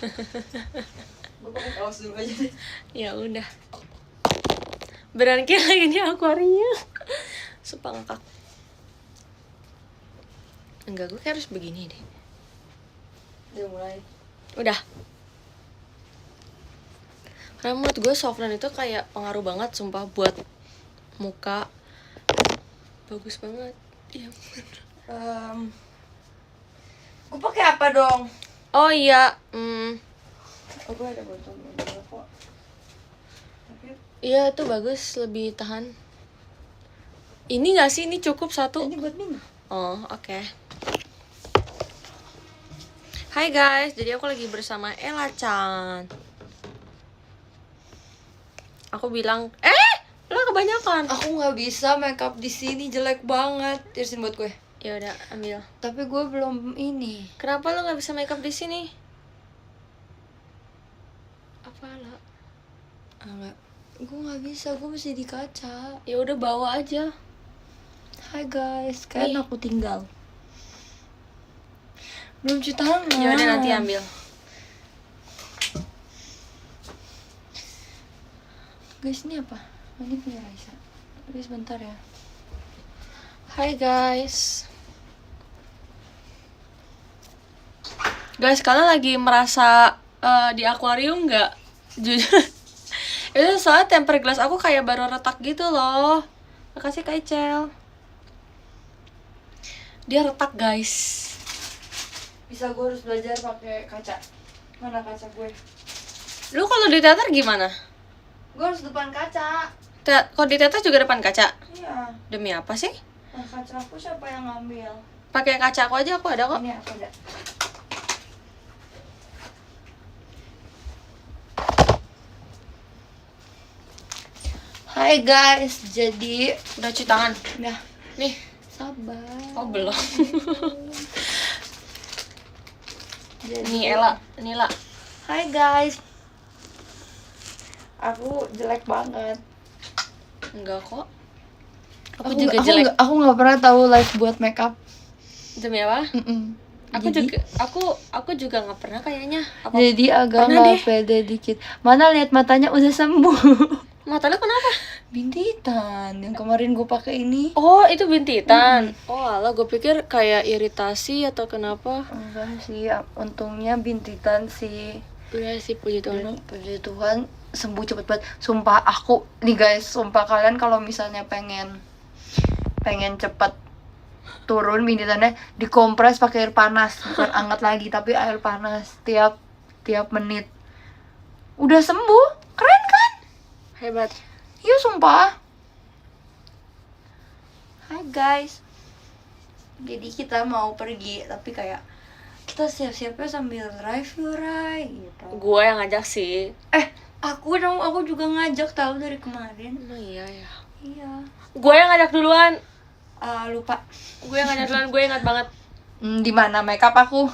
Gue pakai kaos dulu aja deh. Ya udah. Beneran kayak lagi di akuarium. Sumpah ngakak. Enggak, gue kayak harus begini deh. Udah mulai. Udah. Karena menurut gue softener itu kayak pengaruh banget sumpah buat muka. Bagus banget. Iya. Gue pakai apa dong? Oh iya, Oh, gue ada botol kok. Tapi iya itu bagus, lebih tahan. Ini nggak sih? Ini cukup satu? ini buat minum. Oh, oke. Hai guys, jadi aku lagi bersama Ella Chan. Aku bilang, lo kebanyakan. Aku nggak bisa makeup di sini, jelek banget. Terusin buat gue. Ya udah, ambil. Tapi gue belum ini. Kenapa lo nggak bisa makeup di sini? Apa lah? Enggak. Gue nggak bisa, gue mesti di kaca. Ya udah bawa aja. Hai guys, kan Nih. aku tinggal. Belum cuci tangan. Ya udah nanti ambil. Guys, ini apa? Oh, ini punya Raisa. Guys, bentar ya. Hai guys. Guys, kalian lagi merasa di akuarium nggak? Jujur. Itu soalnya tempered glass aku kayak baru retak gitu loh. Makasih Kak Icel. Dia retak guys. Bisa gue harus belajar pakai kaca. Mana kaca gue? Lu kalau di teater gimana? Gue harus depan kaca. Kalau di teater juga depan kaca? Iya. Demi apa sih? Nah, kaca aku siapa yang ngambil? Pakai kaca aku aja, aku ada kok. Ini aku ada. Hai guys, jadi Udah cuci tangan. udah Nih. sabar. Oh belum. Jadi, Nih Ella, Nila. hai guys. Aku jelek banget. Enggak kok. Aku juga jelek. Aku nggak pernah tahu live buat makeup. Demi apa? Aku Jadi- juga aku juga nggak pernah kayaknya. Apa? Jadi agak Pernah nggak deh. pede dikit. Mana lihat matanya udah sembuh. Mata lu kenapa? Bintitan yang kemarin gue pakai ini. Oh, itu bintitan. Oh, alah, gue pikir kayak iritasi atau kenapa. Enggak sih, ya, untungnya bintitan sih. Udah sih, puji Tuhan. Puji Tuhan sembuh cepet banget. Sumpah aku nih guys, sumpah kalian kalau misalnya pengen cepet turun bintitannya, dikompres pakai air panas, bukan anget lagi tapi air panas tiap menit. Udah sembuh, keren kan? Hebat. Iya sumpah. Hai guys. Jadi kita mau pergi tapi kayak kita siap-siapnya sambil drive yuk Rai gitu. Gue yang ngajak sih. Aku juga ngajak tahu dari kemarin. Oh iya ya. Iya. Gue yang ngajak duluan. Lupa. Gue yang ngajak duluan, gue ingat banget. Di mana makeup aku?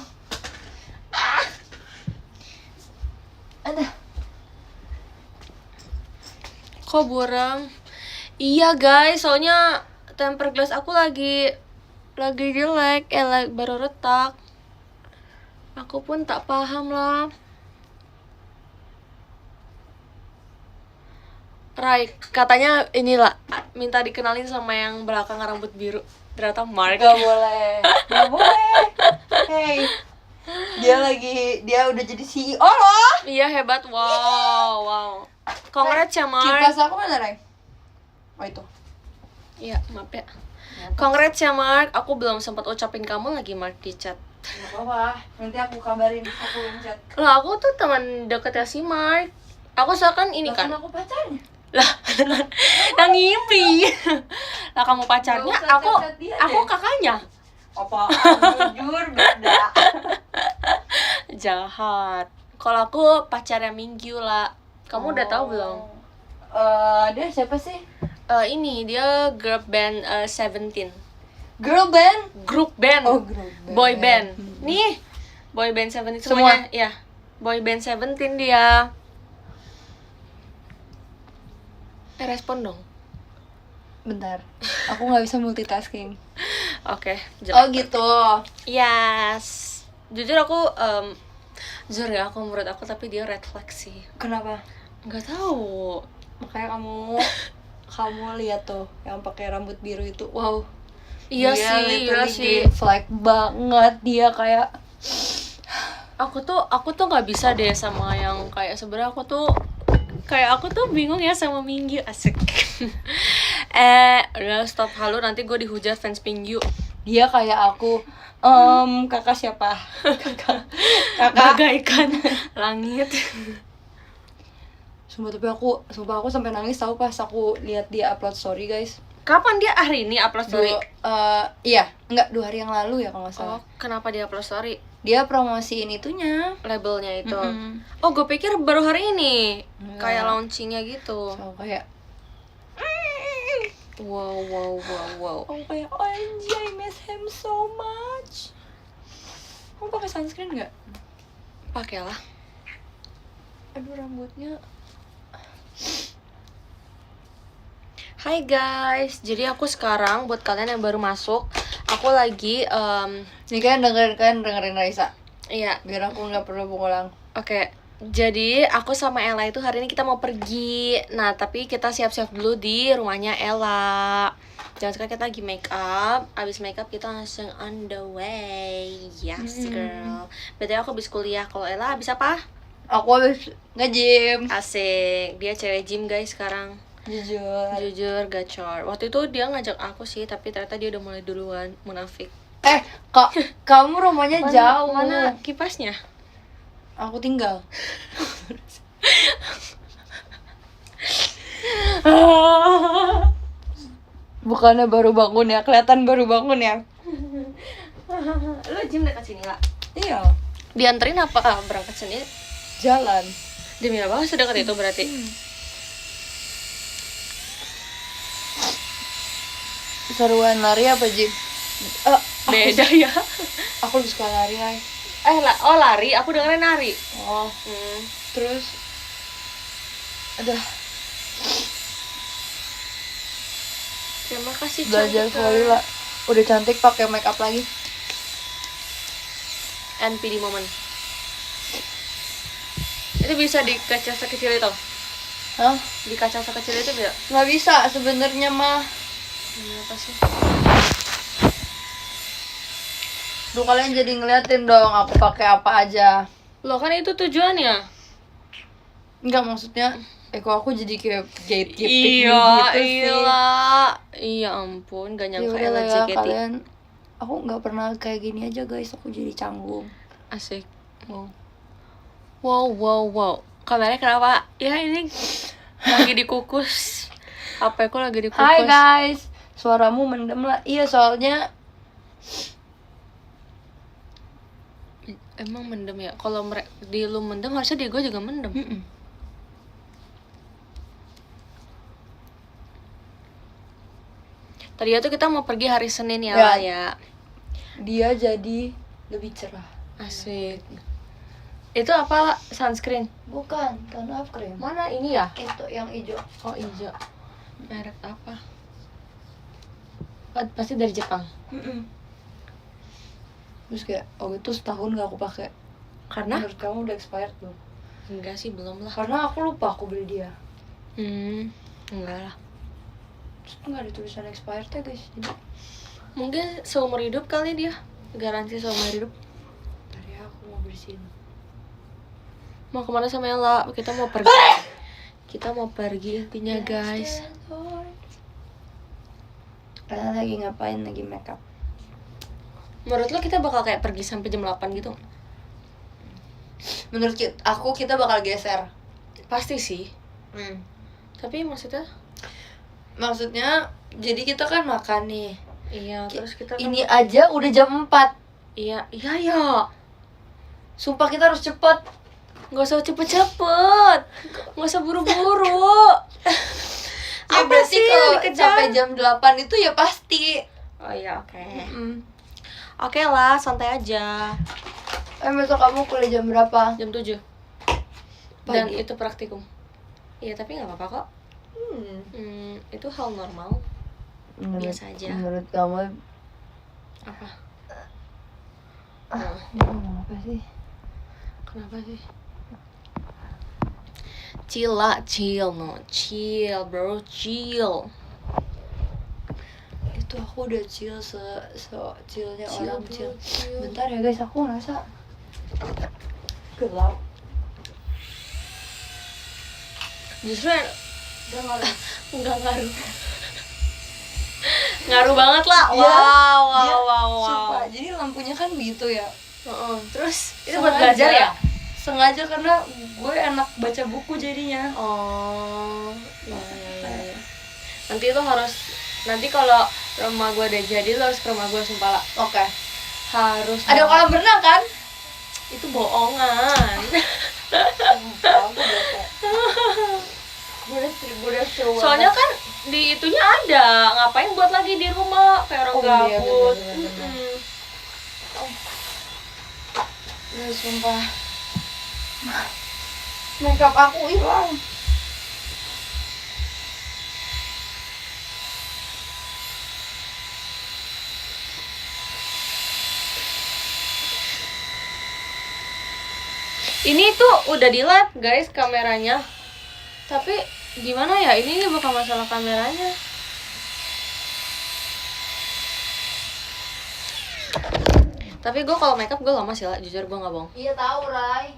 Ada. Kok buram? Iya guys, soalnya tempered glass aku lagi jelek, baru retak. Aku pun tak paham lah. Rai, katanya inilah minta dikenalin sama yang belakang rambut biru. Ternyata Mark. Gak boleh. Gak boleh. Hey. Dia udah jadi CEO loh. Iya hebat, wow. Congrats ya Mark. Kipas aku mana Rai? Oh itu. Iya, maaf ya. Congrats ya Mark. Aku belum sempat ucapin kamu lagi Mark di chat. Gak apa-apa. Nanti aku kabarin. Aku yang chat. Lah aku tuh teman deketnya si Mark. Aku seakan ini kan. Aku pacarnya. Lah, ngimpi. Lah kamu pacarnya, Nggak usah aku chat-chat dia aku deh. kakaknya. Apa? Jujur beda. Jahat. Kalau aku pacarnya Minggu lah. Kamu udah tahu belum? Dia siapa sih? Ini dia girl band 17. Girl band? Grup band. Oh, girl band. Boy band. Nih, boy band 17 semuanya. Ya. Boy band 17 dia. Respon dong. Bentar. Aku nggak bisa multitasking. Oke, Oh gitu. Yes. Jujur aku Jujur ya, menurut aku tapi dia red flag sih. Kenapa? Nggak tahu. Makanya kamu lihat tuh yang pakai rambut biru itu, wow. Iya Dia sih, iya literally sih. green flag banget, dia kayak Aku tuh nggak bisa deh sama yang kayak sebenarnya aku tuh bingung ya sama Minggu, asik. Udah stop halu, nanti gue dihujat fans Minggu. dia kayak aku. Kakak siapa? kakak Bagaikan langit. Sumpah aku sampai nangis tahu pas aku lihat dia upload story, guys. Kapan dia hari ini upload story? Iya, enggak 2 hari yang lalu ya kalau nggak salah. Oh, kenapa dia upload story? Dia promosiin itunya. Labelnya itu. Mm-mm. Oh, gue pikir baru hari ini. Enggak. Kayak launchingnya gitu. So kayak Wow. aku kayak OMG, I miss him so much. Kamu pakai sunscreen nggak? Pakailah. Aduh, rambutnya. Hai guys, jadi aku sekarang buat kalian yang baru masuk, aku lagi Nih kalian dengerin Raisa, iya, biar aku nggak perlu mengulang. oke. Jadi aku sama Ella itu hari ini kita mau pergi. Nah, tapi kita siap-siap dulu di rumahnya Ella. Jangan sekarang kita lagi make up. Abis make up kita langsung on the way. Yes girl. Berarti aku habis kuliah. Kalau Ella habis apa? Aku habis nge-gym. Asik. Dia cewek gym guys sekarang. Jujur. Gacor. Waktu itu dia ngajak aku sih, tapi ternyata dia udah mulai duluan, munafik. Kak, kamu rumahnya jauh. Mana kipasnya? Aku tinggal. Bukannya baru bangun ya, kelihatan baru bangun ya. Lo gym dekat sini lah. Iya, Dianterin apa berangkat sendiri? jalan. Demi apa? Sedekat itu berarti. Seruan lari apa gym? Beda ya. Aku lebih suka lari, Ray. Lari, aku dengerin nari. Oh, terus Terima kasih belajar cantik. volley lah. Udah cantik pakai make up lagi. NPD moment. Itu bisa di kaca sekecil itu. Hah? Di kaca sekecil itu bisa. Nggak bisa sebenarnya mah. Apa sih? Duh, kalian jadi ngeliatin dong aku pakai apa aja. Lo kan itu tujuannya. Enggak, maksudnya kok aku jadi kayak gatekeeping Iya, gitu sih. Iya ampun, gak Ya nyangka udah Ella lah ya, JKT. kalian. Aku nggak pernah kayak gini aja, guys. Aku jadi canggung. Asik. Wow. Wow. Kameranya kenapa? Ya ini lagi dikukus. HP ku lagi dikukus. Hai guys, suaramu mendem lah. Iya, soalnya Emang mendem ya? Kalau di lu mendem harusnya di gue juga mendem. Tadi tuh kita mau pergi hari Senin ya, Ya. lah ya. dia jadi lebih cerah. Asik. Itu apa? Sunscreen? Bukan, tone up cream. Mana ini ya? Itu yang hijau. Oh hijau. Merek apa? Oh, pasti dari Jepang. Terus kayak, itu setahun gak aku pakai. Karena? Menurut kamu udah expired belum? Enggak sih, belum lah. Karena aku lupa aku beli dia. Enggak lah. Terus nggak ada tulisan expired ya, guys. Jadi Mungkin seumur hidup kali dia. Garansi seumur hidup. dari aku mau bersihin. Mau kemana sama Ella? Kita mau pergi. Kita mau pergi intinya guys. Kalian lagi ngapain? Lagi makeup? Menurut lo kita bakal kayak pergi sampai jam 8 gitu? Menurut aku kita bakal geser. Pasti sih. Tapi maksudnya? Maksudnya, jadi kita kan makan nih. Iya, terus kita kan Ini aja udah jam 4. Iya. Sumpah kita harus cepet. Nggak usah cepet-cepet. Nggak usah buru-buru. Ya Apa berarti sih kalau yang dikejar? sampai jam 8 itu ya pasti. Oh iya, oke. Oke lah, santai aja. Besok kamu kuliah jam berapa? Jam 7. Dan Pagi. itu praktikum. Iya, tapi nggak apa-apa kok. Itu hal normal. Biasa aja. Menurut kamu Apa? ngomong apa sih? Kenapa sih? Chill lah, chill bro, chill. Itu aku udah chill chillnya Chill, orang bro, chill. chill. Bentar ya guys, aku ngerasa gelap. Justru Udah ngaruh. nggak ngaruh. Ngaruh banget lah. Iya. Wow. Sumpah, jadi lampunya kan gitu ya. Terus itu buat belajar ya? Sengaja karena gue enak baca buku jadinya. Oh, iya. Nanti kalau rumah gue udah jadi, lo harus ke rumah gue, sumpah lah. Oke. Harus. Ada kolam renang kan? Itu bohongan. Sumpah, gue udah seru banget. Soalnya kan di itunya ada, ngapain buat lagi di rumah kayak orang Oh, iya, gabut. bener. Sumpah. Makeup aku hilang. Ini tuh udah di live guys kameranya. Tapi gimana ya, ini bukan masalah kameranya. Tapi gue kalau makeup gue lama sih lah, jujur gue nggak bohong. Iya tahu, Rai.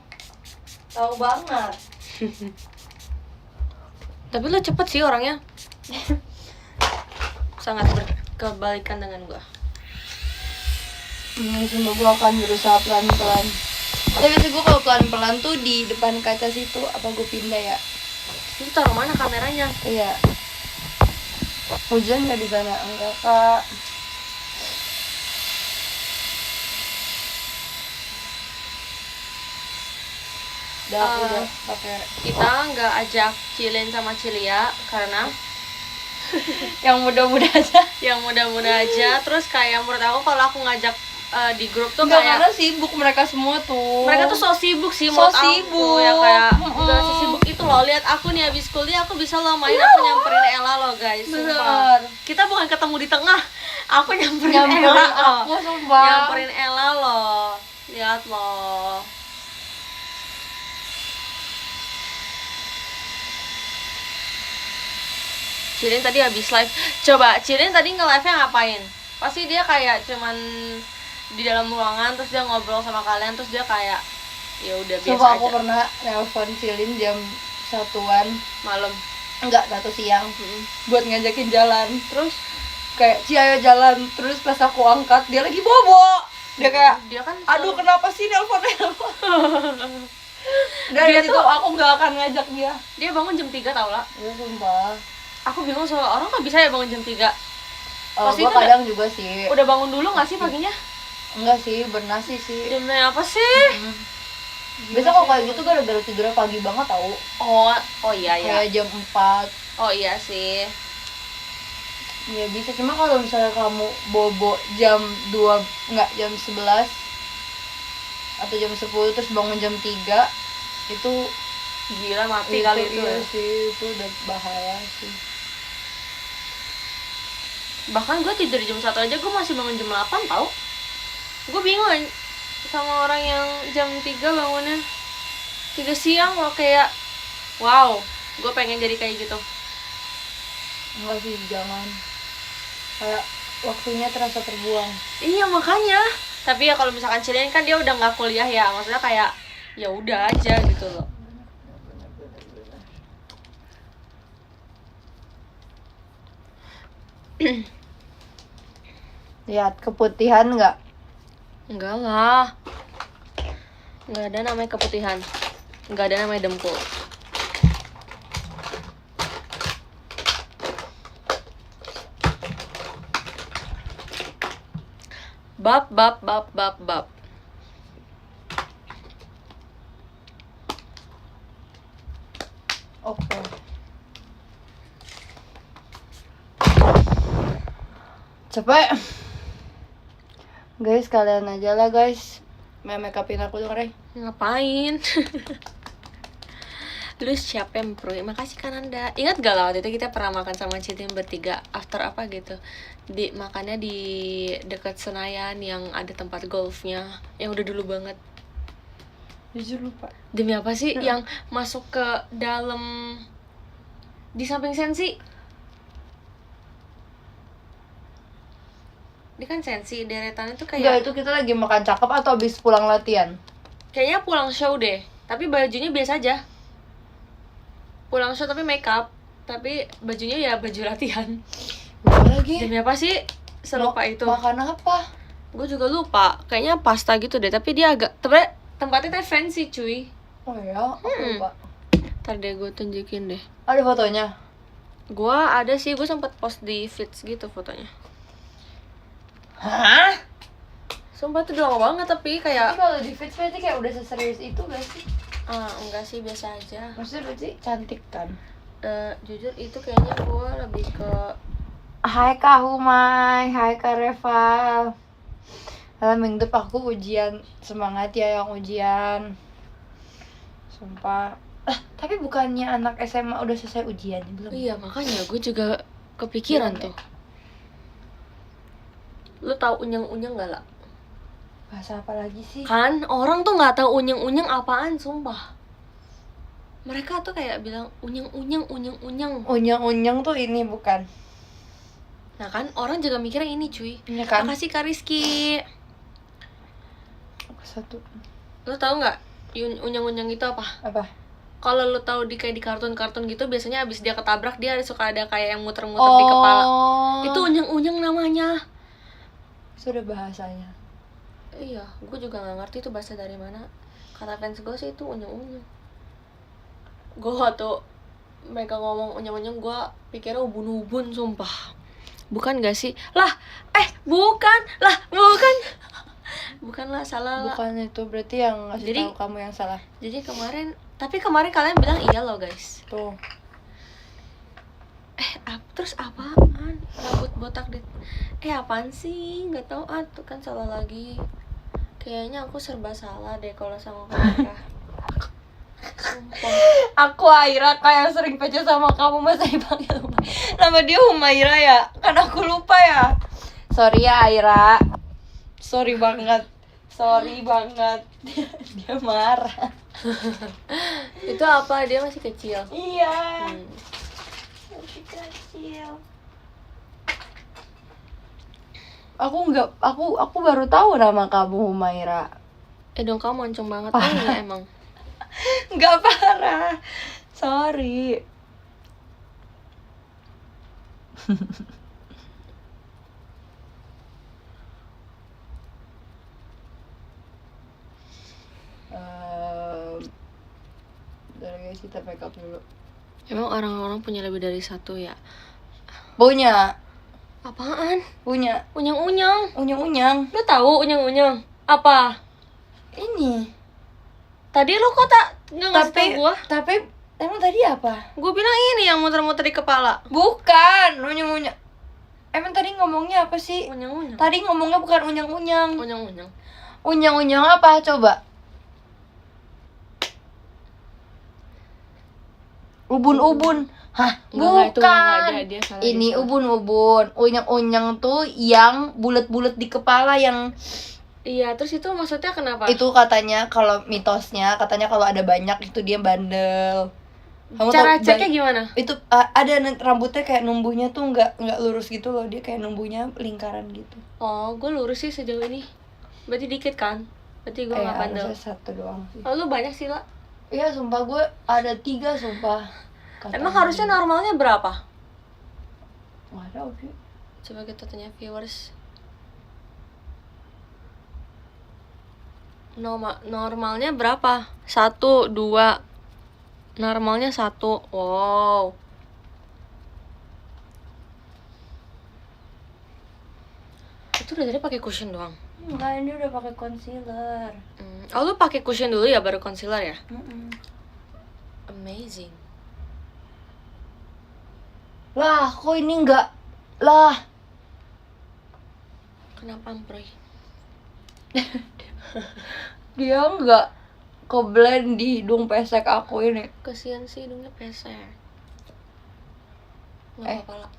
Tahu banget. Tapi lo cepet sih orangnya. Sangat berkebalikan dengan gue. Sumpah gue akan berusaha pelan-pelan. Tapi biasanya gue kalau pelan-pelan tuh di depan kaca situ, apa gue pindah ya? Itu taruh mana kameranya? Iya. Hujan nggak di sana? Enggak, Kak. Udah pakai Kita nggak ajak Cilin sama Cilia karena yang muda-muda aja. yang muda-muda aja. Terus kayak menurut aku kalau aku ngajak di grup tuh Enggak, kayak karena sibuk mereka semua tuh. mereka tuh so sibuk sih So menurut aku sibuk. ya, kayak Mm-mm. udah sesibuk itu loh. Lihat aku nih habis kuliah aku bisa loh main, aku nyamperin Ella loh guys, sumpah. Bener. Kita bukan ketemu di tengah, aku nyamperin Nyamperin Ella aku, loh. sumpah. Nyamperin Ella loh, lihat loh. Cilin tadi habis live. Coba Cilin tadi nge-live-nya ngapain? Pasti dia kayak cuman di dalam ruangan terus dia ngobrol sama kalian terus dia kayak ya udah biasa Sumpah aku aja. pernah nelpon Cilin jam 1-an, Malam. enggak 1 siang, buat ngajakin jalan. Terus Kayak, Ci ayo jalan. Terus pas aku angkat, dia lagi bobo. Dia kayak, dia kan aduh kenapa sih nelpon. Dari Dia situ tuh- aku nggak akan ngajak dia. dia bangun jam 3 tau lah. Ya sumpah. Aku bingung soal orang nggak bisa ya bangun jam 3. Pasti Gue itu kadang juga sih. Udah bangun dulu nggak sih paginya? Enggak sih, bernasi sih. Jamnya apa sih? Biasa kalau kayak gitu gara-gara tidurnya pagi banget tau. Oh iya ya. Kayak jam 4. Oh iya sih. Ya bisa, cuma kalau misalnya kamu bobo jam 2, enggak jam 11 atau jam 10 terus bangun jam 3, itu Gila mati kali itu. iya Ya. sih, itu udah bahaya sih. Bahkan gue tidur jam 1 aja gue masih bangun jam 8 tau. Gue bingung sama orang yang jam 3 bangunnya 3 siang loh, kayak wow, gue pengen jadi kayak gitu. Enggak sih, jangan. Kayak waktunya terasa terbuang. Iya makanya. Tapi ya kalau misalkan Cilin kan dia udah nggak kuliah ya, maksudnya kayak ya udah aja gitu loh. Lihat keputihan nggak? Enggak lah. Enggak ada namanya keputihan. Enggak ada namanya dempul. Bab. Oke. Capek. Guys, kalian aja lah guys. Make upin aku dong, Rey. Ngapain? Terus siapa yang pro? Makasih kan Anda. Ingat gak lah waktu itu kita pernah makan sama Citin bertiga after apa gitu. Makannya di dekat Senayan yang ada tempat golfnya, yang udah dulu banget. Jujur lupa. Demi apa sih yang masuk ke dalam di samping Sensi? Ini kan Sensi, deretannya tuh Enggak, kayak itu kita lagi makan cakep atau habis pulang latihan? kayaknya pulang show deh. Tapi bajunya biasa aja. Pulang show tapi make up, tapi bajunya ya baju latihan. Lupa lagi. Demi apa sih? Selupa itu. Makan apa? Gue juga lupa. Kayaknya pasta gitu deh, tapi dia agak tempatnya tuh fancy cuy. Oh ya, aku lupa. Ntar deh gue tunjukin deh. Ada fotonya? Gue ada sih, gue sempet post di feeds gitu fotonya. Hah? Sumpah tuh udah lama banget tapi Tapi kayak kalau di feeds berarti kayak udah seserius itu gak sih? enggak sih, biasa aja. Maksudnya berarti cantik kan? Jujur itu kayaknya gue lebih ke Hai Kak Humay, hai Kak Reval. Minggu depan aku ujian, semangat ya yang ujian. Sumpah. Tapi bukannya anak SMA udah selesai ujian belum? iya, makanya gue juga kepikiran Belum, tuh. Lu tahu unyeng-unyeng gak lah? Bahasa apa lagi sih? Kan orang tuh nggak tahu unyeng-unyeng apaan, sumpah. Mereka tuh kayak bilang unyeng-unyeng, unyeng-unyeng. Unyeng-unyeng tuh ini bukan? Nah kan orang juga mikirnya ini cuy. Ini kan? Makasih Kak Rizky. Satu. Lu tahu nggak unyeng-unyeng itu apa? Apa? Kalau lu tahu di kayak di kartun-kartun gitu biasanya abis dia ketabrak dia suka ada kayak yang muter-muter di kepala. Itu unyeng-unyeng namanya. Sudah bahasanya. Iya, gue juga nggak ngerti itu bahasa dari mana. Kata fans gue sih itu unyeng-unyeng. Gue waktu mereka ngomong unyeng-unyeng gue pikirnya ubun-ubun, sumpah. Bukan gak sih? Bukan. Bukan lah, salah lah. Bukan itu, berarti yang ngasih Jadi- tahu kamu yang salah. Jadi kemarin kalian bilang iya loh guys. Tuh. Terus apaan? Rambut botak di apaan sih? Nggak tahu tuh kan salah lagi. Kayaknya aku serba salah deh kalau sama mereka. Sumpah. Aku Aira Kak yang sering PC sama kamu, masa dipanggil Humaira? Nama dia Humaira ya? Kan aku lupa ya. Sorry ya Aira. Sorry banget. Dia marah. Itu apa? Dia masih kecil. Iya. Masih kecil. Aku baru tahu nama kamu Humaira. Dong kamu moncong banget kan ya emang. Nggak parah. Sorry. Bentar guys, kita make up dulu. Emang orang-orang punya lebih dari satu ya? Punya. Apaan? Punya. Unyeng-unyeng. Unyeng-unyeng. Lu tahu unyeng-unyeng? Apa? Ini. Tadi lu kok nggak ngasih tau gua? Tapi emang tadi apa? Gua bilang ini yang muter-muter di kepala. Bukan, unyeng-unyeng. Emang tadi ngomongnya apa sih? Unyeng-unyeng. Tadi ngomongnya bukan unyeng-unyeng. Unyeng-unyeng. Unyeng-unyeng apa? Coba. Ubun-ubun. Hah, Enggak, itu enggak bukan. ada, dia salah, Ini dia salah. ubun-ubun. Unyeng-unyeng tuh yang bulat-bulat di kepala yang Iya, terus itu maksudnya kenapa? itu katanya kalau mitosnya katanya kalau ada banyak itu dia bandel. Kamu Cara tahu ceknya gimana? itu ada rambutnya kayak numbuhnya tuh nggak lurus gitu loh, dia kayak numbuhnya lingkaran gitu. Oh, gue lurus sih sejauh ini. Berarti dikit kan? Berarti gue nggak bandel. Harusnya satu doang sih. Oh, lu banyak sih lah. Iya sumpah gue ada 3 sumpah. Emang harusnya normalnya berapa? Nggak tahu sih. Coba kita tanya viewers. Normalnya berapa? 1, 2. Normalnya 1. Wow. Itu udah tadi pakai cushion doang. Enggak, ini udah pakai concealer. Oh, lu pakai cushion dulu ya baru concealer ya? Amazing. Lah, kok ini enggak? Lah, Kenapa Amproy? dia enggak ke blend di hidung pesek aku ini. Kasian sih hidungnya pesek. Eh. Nggak apa-apa lah.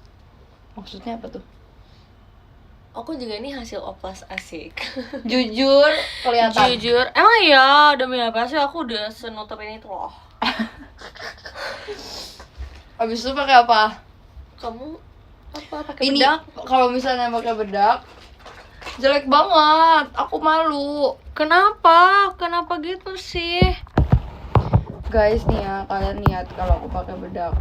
Maksudnya apa tuh? Aku juga ini hasil oplas asik. Jujur kelihatan. Jujur, emang iya demi apa sih aku udah senutup ini tuh loh. Abis itu pakai apa? Kamu apa pakai Ini bedak? kalau misalnya pakai bedak jelek banget. Aku malu. Kenapa? Kenapa gitu sih? Guys nih ya, kalian lihat kalau aku pakai bedak.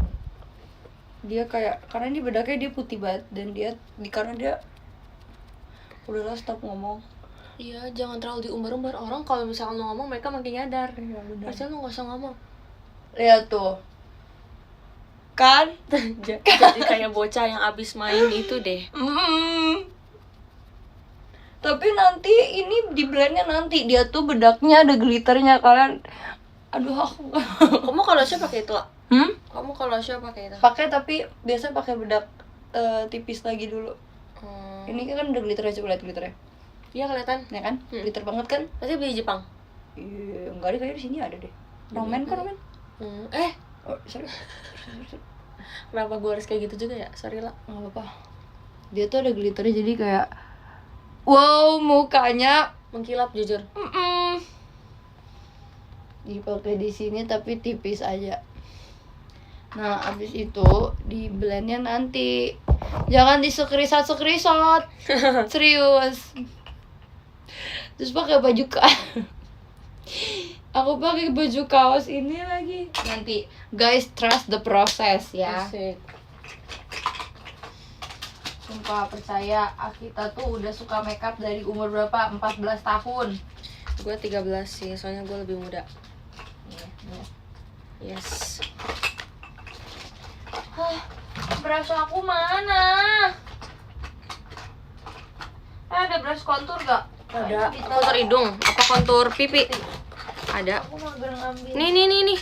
Dia kayak karena ini bedaknya dia putih banget dan karena dia udahlah stop ngomong. Iya, jangan terlalu diumbar-umbar orang. Kalau misalkan lo ngomong mereka makin nyadar. Iya benar. Harusnya lo gak usah ngomong. Lihat tuh. Kan? Jadi kayak bocah yang abis main itu deh. Tapi nanti ini di blendnya nanti dia tuh bedaknya ada glitternya kalian. Aduh aku. Kamu kalau Sya pakai itu lah. Kamu kalau Sya pakai itu. Pakai tapi biasa pakai bedak tipis lagi dulu. Ini kan udah glitternya, coba lihat glitternya. Iya kelihatan. Ya kan? Glitter banget kan? Pasti beli Jepang. Iya, enggak deh, kayaknya di sini ada deh. Roman kok Roman. Oh, sorry. Kenapa gue harus kayak gitu juga ya? Sorry lah. Enggak apa-apa. Dia tuh ada glitternya jadi kayak wow, mukanya Mengkilap jujur. dipakai di sini tapi tipis aja. Nah, abis itu di blendnya nanti. Jangan di screenshot. Serius. Terus pakai baju aku pakai baju kaos ini lagi. Nanti guys, trust the process ya. Asik. Sumpah percaya, kita tuh udah suka makeup dari umur berapa? 14 tahun. Gue 13 sih, soalnya gue lebih muda. Iya. Yes. Brush aku mana? Ada brush kontur gak? Ada. Kontur hidung, apa kontur pipi? Ada. Aku mager ngambil. Nih.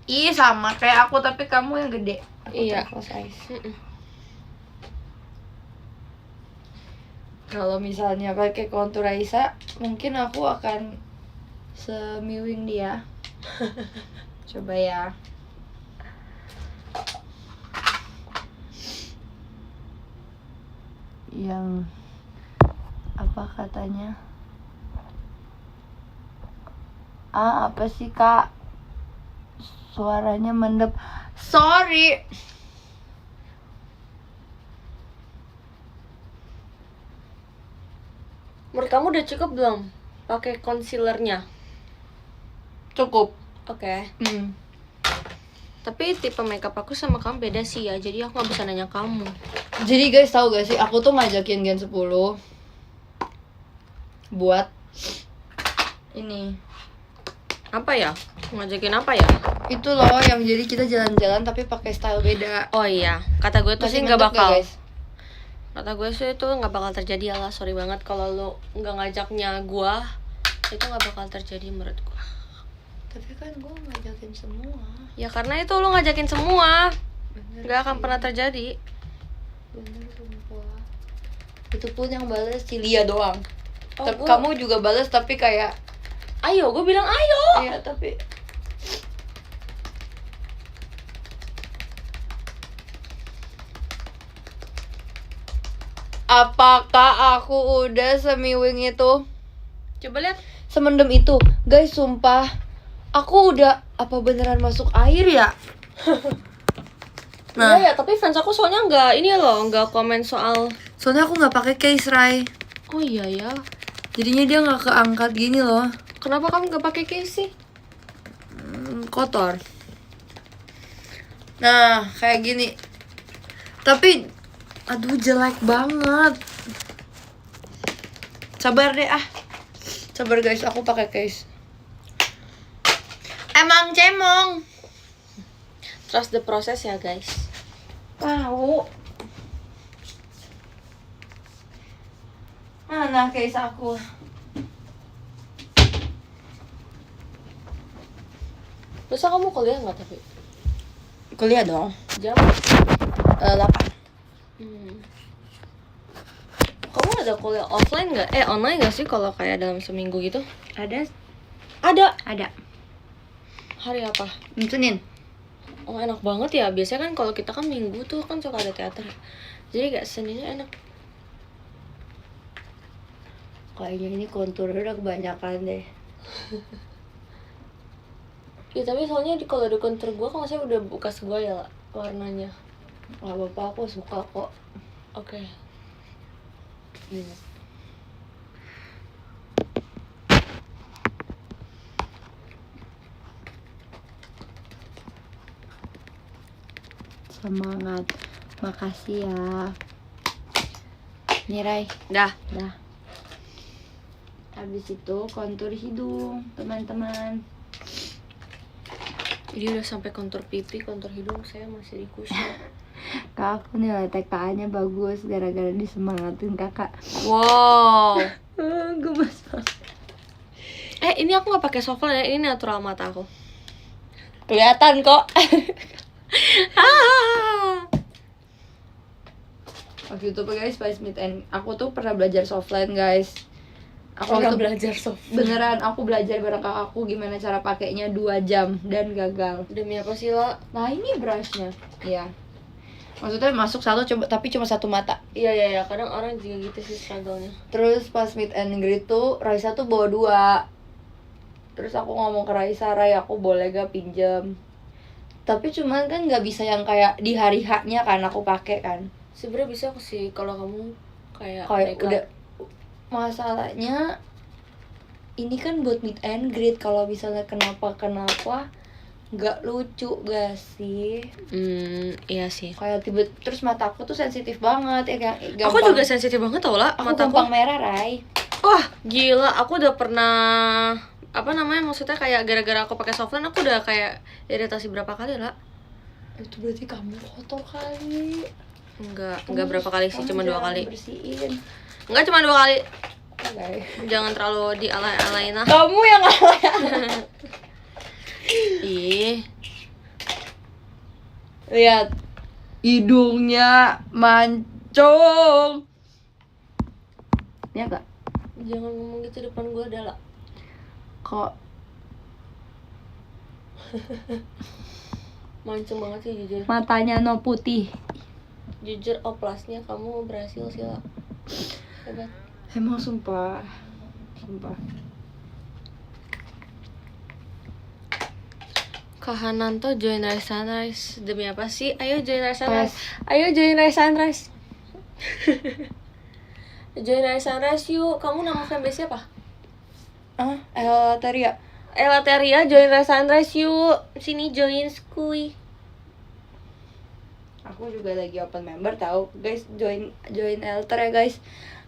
Ih, sama kayak aku tapi kamu yang gede. Aku Iya. travel size. Kalau misalnya pakai kontur Raisa, mungkin aku akan semiwing dia. Coba ya. Yang apa katanya? Apa sih kak? Suaranya mendep. Sorry. Menurut kamu udah cukup belum pakai concealernya? Cukup. Oke. Tapi tipe makeup aku sama kamu beda sih ya, jadi aku nggak bisa nanya kamu. Jadi guys, tahu gak sih, aku tuh ngajakin Gen 10 buat ini. Apa ya? Ngajakin apa ya? Itu loh yang jadi kita jalan-jalan tapi pakai style beda. Oh iya, kata gue tuh Masih sih nggak mantep bakal. guys? Kata gue sih itu nggak bakal terjadi ya lah, sorry banget kalau lo nggak ngajaknya gue, itu nggak bakal terjadi menurut gue. Tapi kan gue ngajakin semua. Ya karena itu lo ngajakin semua, Bener nggak akan sih. pernah terjadi. Bener sumpah. Itu pun yang bales Cilia doang. Oh, Tapi gua- kamu juga bales tapi kayak Ayo, gue bilang ayo. iya tapi apakah aku udah semiwing itu? Coba lihat. Semendem itu, guys, sumpah aku udah apa beneran masuk air ya? Nah, ya, tapi fans aku soalnya nggak ini loh, nggak komen soal. Soalnya aku nggak pakai case, Rai. Oh iya ya. Jadinya dia nggak keangkat gini loh. Kenapa kamu nggak pakai case sih? Kotor. Nah, kayak gini. Tapi aduh jelek banget. Sabar deh ah. Sabar guys, aku pakai case. Emang cemong. Trust the process ya guys. Tahu. Mana case aku? Terus kamu kuliah nggak tapi? Kuliah dong. Jam? 8. Kamu ada kuliah offline nggak? Online nggak sih kalau kayak dalam seminggu gitu? Ada? Ada. Ada. Hari apa? Senin. Oh enak banget ya. Biasanya kan kalau kita kan minggu tuh kan suka ada teater. Jadi gak seninya enak. Kayaknya ini konturnya udah kebanyakan deh. Ya tapi soalnya kalau di kontur gue kan saya udah bekas gue ya lah, warnanya. Gak apa-apa, aku suka kok. Oke. Nih. Semangat. Makasih ya. Nih Rai, Dah. habis itu kontur hidung, teman-teman. Dia udah sampai kontur pipi, kontur hidung, saya masih di kusya. Kak, aku nilai TKA-nya bagus gara-gara disemangatin kakak. Wow. Gemes banget. Ini aku nggak pakai softline ya, ini natural mata aku. Kelihatan kok. Waktu itu guys, pas meet and aku tuh pernah belajar softline guys. Aku Pernah tuh belajar softline. beneran aku belajar bareng kakakku gimana cara pakainya 2 jam dan gagal. Demi apa sih lo? Nah ini brushnya, iya. Maksudnya masuk satu coba tapi cuma satu mata. Iya, kadang orang juga gitu sih struggle-nya. Terus pas meet and greet tuh Raisa tuh bawa 2. Terus aku ngomong ke Raisa, Rai aku boleh gak pinjam? Tapi cuman kan nggak bisa yang kayak di hari haknya kan aku pakai kan. Sebenarnya bisa sih kalau kamu kayak Kayak udah masalahnya ini kan buat meet and greet, kalau misalnya kenapa nggak lucu gak sih? Iya sih. Kayak tiba terus mataku tuh sensitif banget ya kayak Aku juga sensitif banget tau lah aku mataku. gampang merah Rai. Wah gila, aku udah pernah maksudnya kayak gara-gara aku pakai softline aku udah kayak iritasi berapa kali lah. Itu berarti kamu kotor kali. Enggak berapa kali sih, cuma 2 kali. Bersihin. Enggak, cuma 2 kali. Okay. Jangan terlalu dialay-alain lah. Kamu yang alay. Ih, Lihat hidungnya mancung. Ya enggak? jangan ngomong gitu depan gue dah lah. Kok Mancung banget sih jujur. matanya no putih. Jujur oplasnya kamu berhasil sih lah. Hebat. Emang sumpah. Kahananto join Rise Sunrise. Demi apa sih? Ayo join Rise Sunrise. Ayo join Rise Sunrise. Join Rise Sunrise yuk. Kamu nama fanbase apa? Teria. Elateria join Rise Sunrise yuk. Sini join Skui. Aku juga lagi open member tahu guys, join Elter ya guys.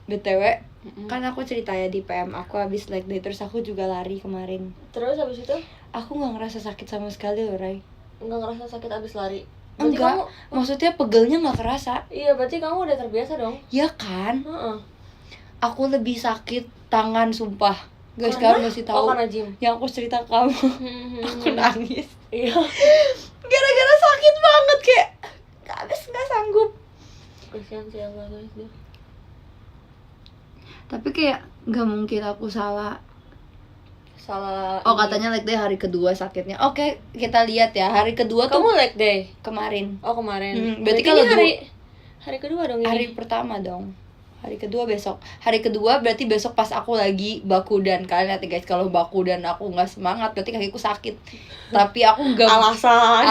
BTW kan aku ceritanya di PM aku habis leg day terus aku juga lari kemarin. Terus habis itu? Aku nggak ngerasa sakit sama sekali loh Rai. Nggak ngerasa sakit abis lari? Enggak, maksudnya pegelnya nggak kerasa. Iya, berarti kamu udah terbiasa dong. Ya kan? Heeh. Aku lebih sakit tangan sumpah. Guys, kalian masih tahu. Karena gym. Yang aku cerita ke kamu. Aku nangis. Iya. Gara-gara sakit banget kayak nggak sanggup. Kasihan sih aku guys dia. Tapi kayak nggak mungkin aku salah. Salah. Oh katanya leg day hari kedua sakitnya. Oke, kita lihat ya hari kedua Kamu tuh leg day? kemarin. Oh kemarin. Berarti ini kalau hari kedua dong ini. hari pertama dong. Hari kedua besok. Hari kedua berarti besok pas aku lagi bakudan. Kalian lihat ya guys, kalau bakudan aku nggak semangat berarti kakiku sakit. Tapi aku nggak alasan.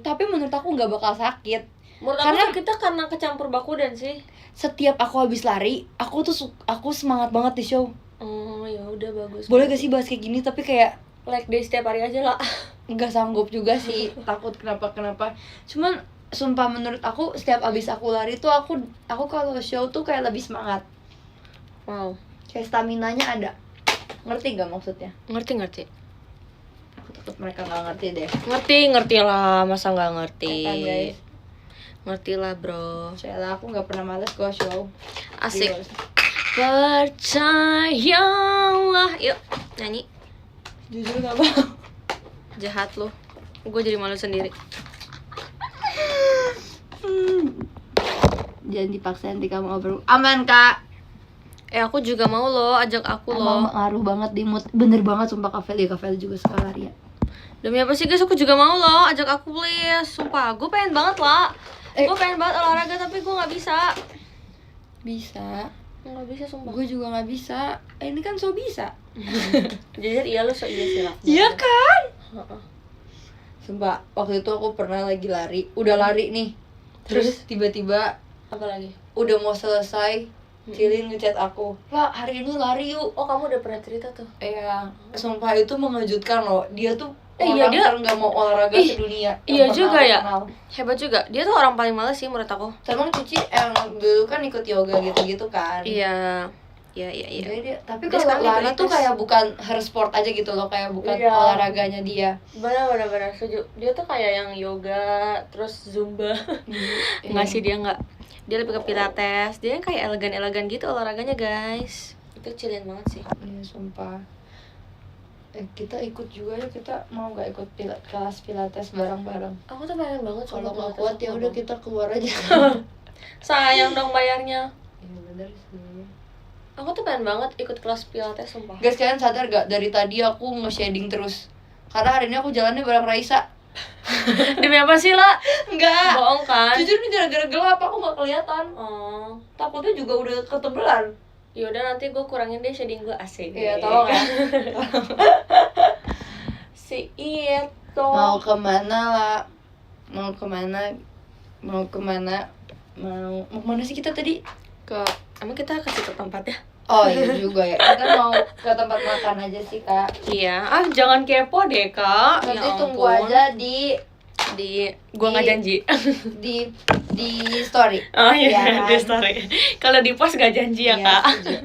Tapi menurut aku nggak bakal sakit. Menurut Karena aku kita karena kecampur bakudan sih. Setiap aku habis lari, aku semangat banget di show. Oh ya udah bagus. Boleh gak sih bahas kayak gini tapi kayak leg day setiap hari aja lah. nggak sanggup juga sih, takut kenapa. Cuman sumpah menurut aku setiap abis aku lari tuh aku kalau show tuh kayak lebih semangat. Wow. Kayak staminanya ada. Ngerti gak maksudnya? Ngerti. Aku takut mereka nggak ngerti deh. Ngerti lah, masa nggak ngerti? Kan, guys. Ngerti lah bro. Soalnya aku nggak pernah males gua show. Asik. Percayalah. Yuk nyanyi. Jujur gak mau. Jahat lo. Gue jadi malu sendiri. Jangan dipaksa nanti kamu ngobrol. Aman kak. Aku juga mau lo, ajak aku Emang lo. ngaruh banget di mood. Bener banget sumpah Kak Feli juga suka lari ya. Demi apa sih guys, aku juga mau lo, ajak aku please. Sumpah, gue pengen banget lah. Gue pengen banget olahraga tapi gue nggak bisa. Bisa. Nggak bisa sumpah. Gue juga nggak bisa. Ini kan so bisa. Jujur iya lu iya sih lah. Iya kan? Heeh. Sumpah, waktu itu aku pernah lagi lari. Udah lari nih. Terus tiba-tiba Apa lagi? udah mau selesai, Cilin ngechat aku, "Lah, hari ini lari yuk." Oh kamu udah pernah cerita tuh. Iya, sumpah itu mengejutkan loh. Dia tuh Iya, orang dia- nggak mau olahraga Ih, sedunia. iya Yang pernah juga aku ya. kenal. Hebat juga. Dia tuh orang paling males sih menurut aku. Emang Cici yang dulu kan ikut yoga gitu-gitu kan. Iya. Iya. Jadi dia, tapi Dia kalau sekarang di lari tuh Pilates. kayak bukan her sport aja gitu loh, kayak bukan Iya. olahraganya dia. Benar setuju. Dia tuh kayak yang yoga, terus zumba. Enggak sih dia enggak. Dia lebih ke pilates. Dia yang kayak elegan-elegan gitu olahraganya, guys. Itu chillin banget sih. Iya, sumpah. Kita ikut juga ya, kita mau nggak ikut kelas pilates bareng-bareng? Aku tuh pengen banget Kalau coba nggak kuat ya udah kita keluar aja. sayang dong bayarnya. Iya bener sih. Aku tuh pengen banget ikut kelas pilates sumpah. Guys, kalian sadar gak dari tadi aku nge-shading terus? Karena hari ini aku jalannya bareng Raisa. Demi apa sih, La? Enggak. Bohong kan? Jujur nih gara-gara gelap aku nggak kelihatan. Oh. Takutnya juga udah ketebelan. Yaudah nanti gue kurangin deh shading gue asik. Iya, tolong ya. Si itu. Mau kemana lah? Mau kemana? Mau kemana? Mau kemana sih kita tadi? Emang kita ke situ tempatnya? Oh iya juga ya. Kita mau ke tempat makan aja sih, Kak. Iya. Jangan kepo deh, Kak. Nanti Ya tunggu ampun. aja di Gua nggak janji. di story. Oh iya, Iya kan? di story. Kalau di post gak janji ya, Iya, Kak. setuju.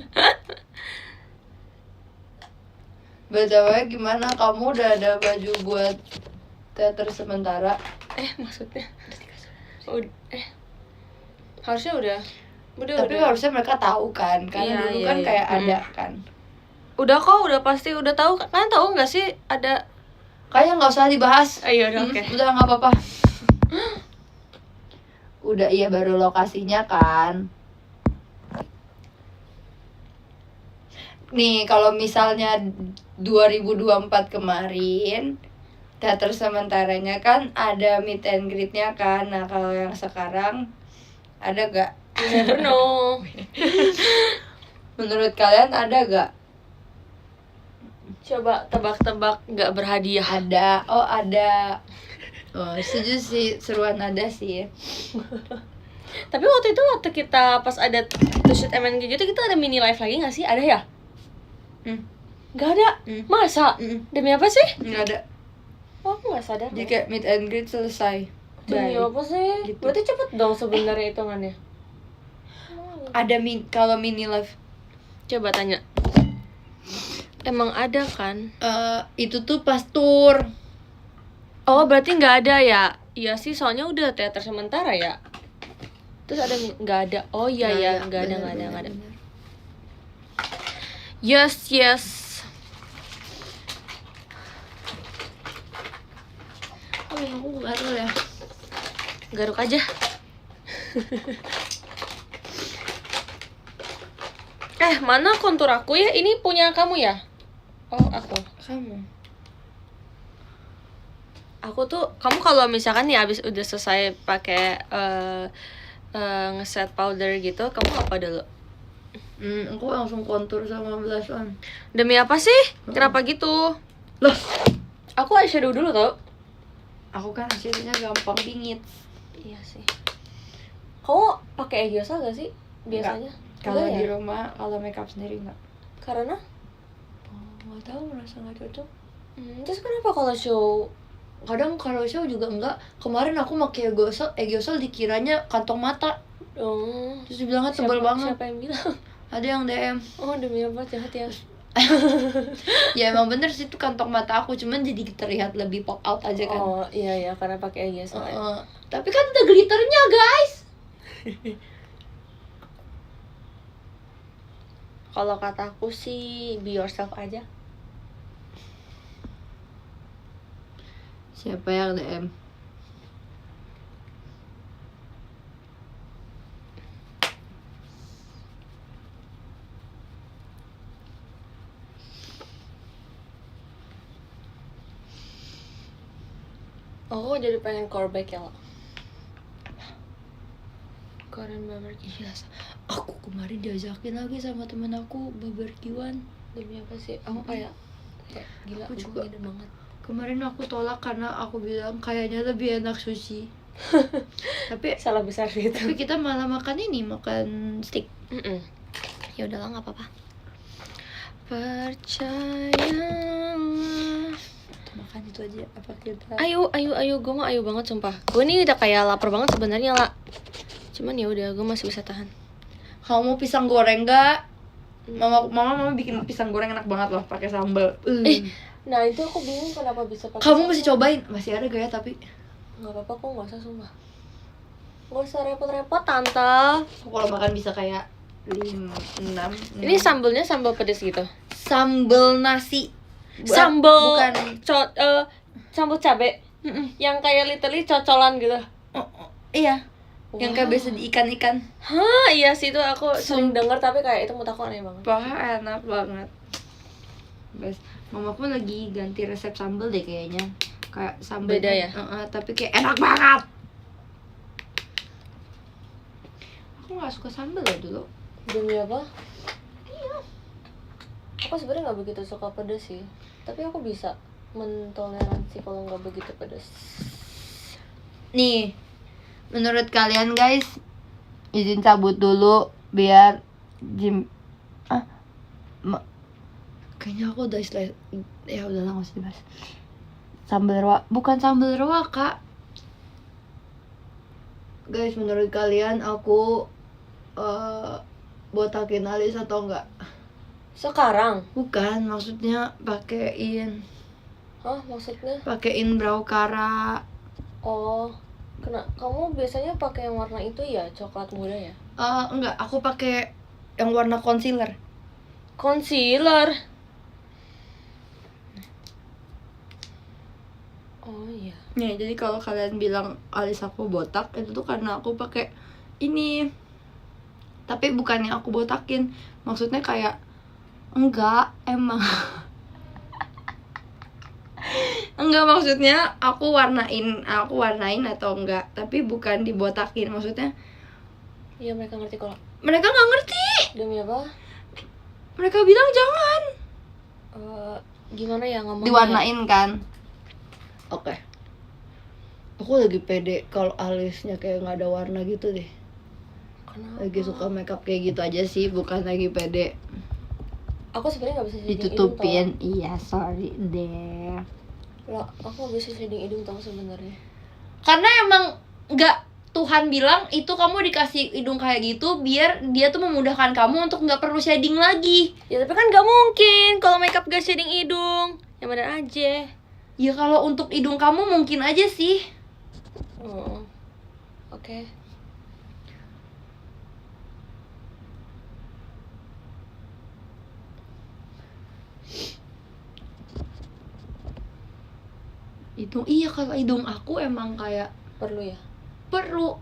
BTW gimana, kamu udah ada baju buat teater sementara? Maksudnya harusnya udah. Tapi udah. harusnya mereka tahu kan, karena Iya, dulu iya, kan iya. kayak ada kan. Udah kok, udah pasti udah tahu. Kalian tahu nggak sih ada? Kayaknya nggak usah dibahas. Iya udah oke. Udah nggak apa-apa. Udah, iya baru lokasinya kan. Nih kalau misalnya 2024 kemarin teater sementaranya kan ada meet and greet-nya kan. Nah kalau yang sekarang ada gak? You never know. Menurut kalian ada gak? Coba tebak-tebak nggak berhadiah. Ada. Oh ada. Oh setuju sih, seruan ada sih. Tapi waktu kita pas ada shoot MNG gitu, kita ada mini live lagi nggak sih? Ada ya? Nggak ada. Masa? Demi apa sih? Nggak ada. Oh, aku nggak sadar. Jadi kayak meet and greet selesai. Demi Bye. apa sih? Gitu. Berarti cepet dong sebenarnya hitungannya. Ada kalau mini live. Coba tanya. Emang ada kan? Itu tuh pas tour. Oh, berarti nggak ada ya? Iya sih, soalnya udah teater sementara ya. Terus ada nggak ada? Oh iya ya, nggak ada. Bener. Yes. Oh ya, aku gatel ya. Garuk aja. Mana kontur aku ya? Ini punya kamu ya? Oh, aku. Kamu. Aku tuh, kamu kalau misalkan nih abis udah selesai pakai ngeset powder gitu, kamu apa dulu? Aku langsung kontur sama blush on. Demi apa sih? Kenapa gitu? Loh, Aku eyeshadow dulu tau. aku kan hasilnya gampang bingit. Iya sih. Kamu pakai Egyosa gak sih biasanya? Kalau Enggak di ya? rumah, kalau makeup sendiri enggak. Karena? Nggak tahu, merasa nggak cocok. Terus kenapa kalau show? Kadang kalau show juga enggak. Kemarin aku pakai Egyosa dikiranya kantong mata. Oh. Terus dibilangnya tebal banget. Siapa yang bilang? Ada yang DM. Oh demi apa jahat ya? Ya emang bener sih itu kantong mata aku, cuman jadi terlihat lebih pop out aja kan. Oh iya karena pakai Egyosa. Tapi kan ada glitternya guys. Kalau kataku sih be yourself aja. Siapa yang DM? Aku jadi pengen core back ya lo. Korean barbecue. Yes. Aku kemarin diajakin lagi sama temen aku barbekyuan. Demi apa sih? Aku kayak gila, Aku gue juga. ngide banget. Kemarin aku tolak karena aku bilang kayaknya lebih enak sushi. tapi Salah besar gitu. tapi kita malah makan ini, makan steak. Ya udahlah, nggak apa-apa. Percayalah. Makan itu aja apa kita? Ayo, gue mah ayo banget sumpah. Gue nih udah kayak lapar banget sebenarnya lah. Cuman ya udah, gue masih bisa tahan. Kamu mau pisang goreng nggak? Mama bikin pisang goreng enak banget loh, pakai sambal. Nah itu aku bingung kenapa bisa pakai. Kamu mesti cobain, masih ada gak ya tapi? Nggak apa-apa, kok nggak usah sumpah. Nggak usah repot-repot tante. Aku kalau makan bisa kayak 5, 6. Ini sambelnya sambal pedes gitu. Sambal nasi. Sambal bukan sambal cabe. Yang kayak literally cocolan gitu. Iya. Yang kayak biasa di ikan-ikan. Hah, iya sih itu aku sering denger tapi kayak itu menurut aku aneh banget. Enak banget. Guys, mamaku lagi ganti resep sambal deh kayaknya. Kayak sambal Beda ya? tapi kayak enak banget. Aku nggak suka sambal loh dulu. Demi apa? Aku sebenarnya nggak begitu suka pedas sih, tapi aku bisa mentoleransi kalau nggak begitu pedas. Nih, menurut kalian guys, izin cabut dulu biar Jim kayaknya aku udah ya udahlah nggak usah dibahas. Sambal rawa, bukan sambal rawa kak. Guys, menurut kalian aku botakin alis atau enggak? Sekarang? Bukan, maksudnya pakein Maksudnya? Pakein brow kara. Oh, kamu biasanya pakai yang warna itu ya, coklat muda ya? Enggak, aku pakai yang warna concealer. Concealer. Oh iya. Nih, jadi kalau kalian bilang alis aku botak, itu tuh karena aku pakai ini. Tapi bukannya aku botakin, maksudnya kayak enggak, emang. Enggak, maksudnya aku warnain atau enggak, tapi bukan dibotakin, maksudnya. Iya, mereka ngerti kalau. Mereka nggak ngerti. Demi apa? Mereka bilang jangan. Gimana ya ngomongnya? Diwarnain kan? Oke. Aku lagi pede kalau alisnya kayak nggak ada warna gitu deh. Kenapa? Lagi suka makeup kayak gitu aja sih, bukan lagi pede. Aku sebenarnya nggak bisa shading Ditutupin. hidung Iya, sorry deh. tau. Aku nggak bisa shading hidung tau sebenarnya. Karena emang nggak, Tuhan bilang itu kamu dikasih hidung kayak gitu biar dia tuh memudahkan kamu untuk nggak perlu shading lagi. Ya tapi kan nggak mungkin kalau makeup gak shading hidung. Yang benar aja. Ya kalau untuk hidung kamu mungkin aja sih. Oke. Iya, kalau hidung aku emang kayak Perlu ya? perlu.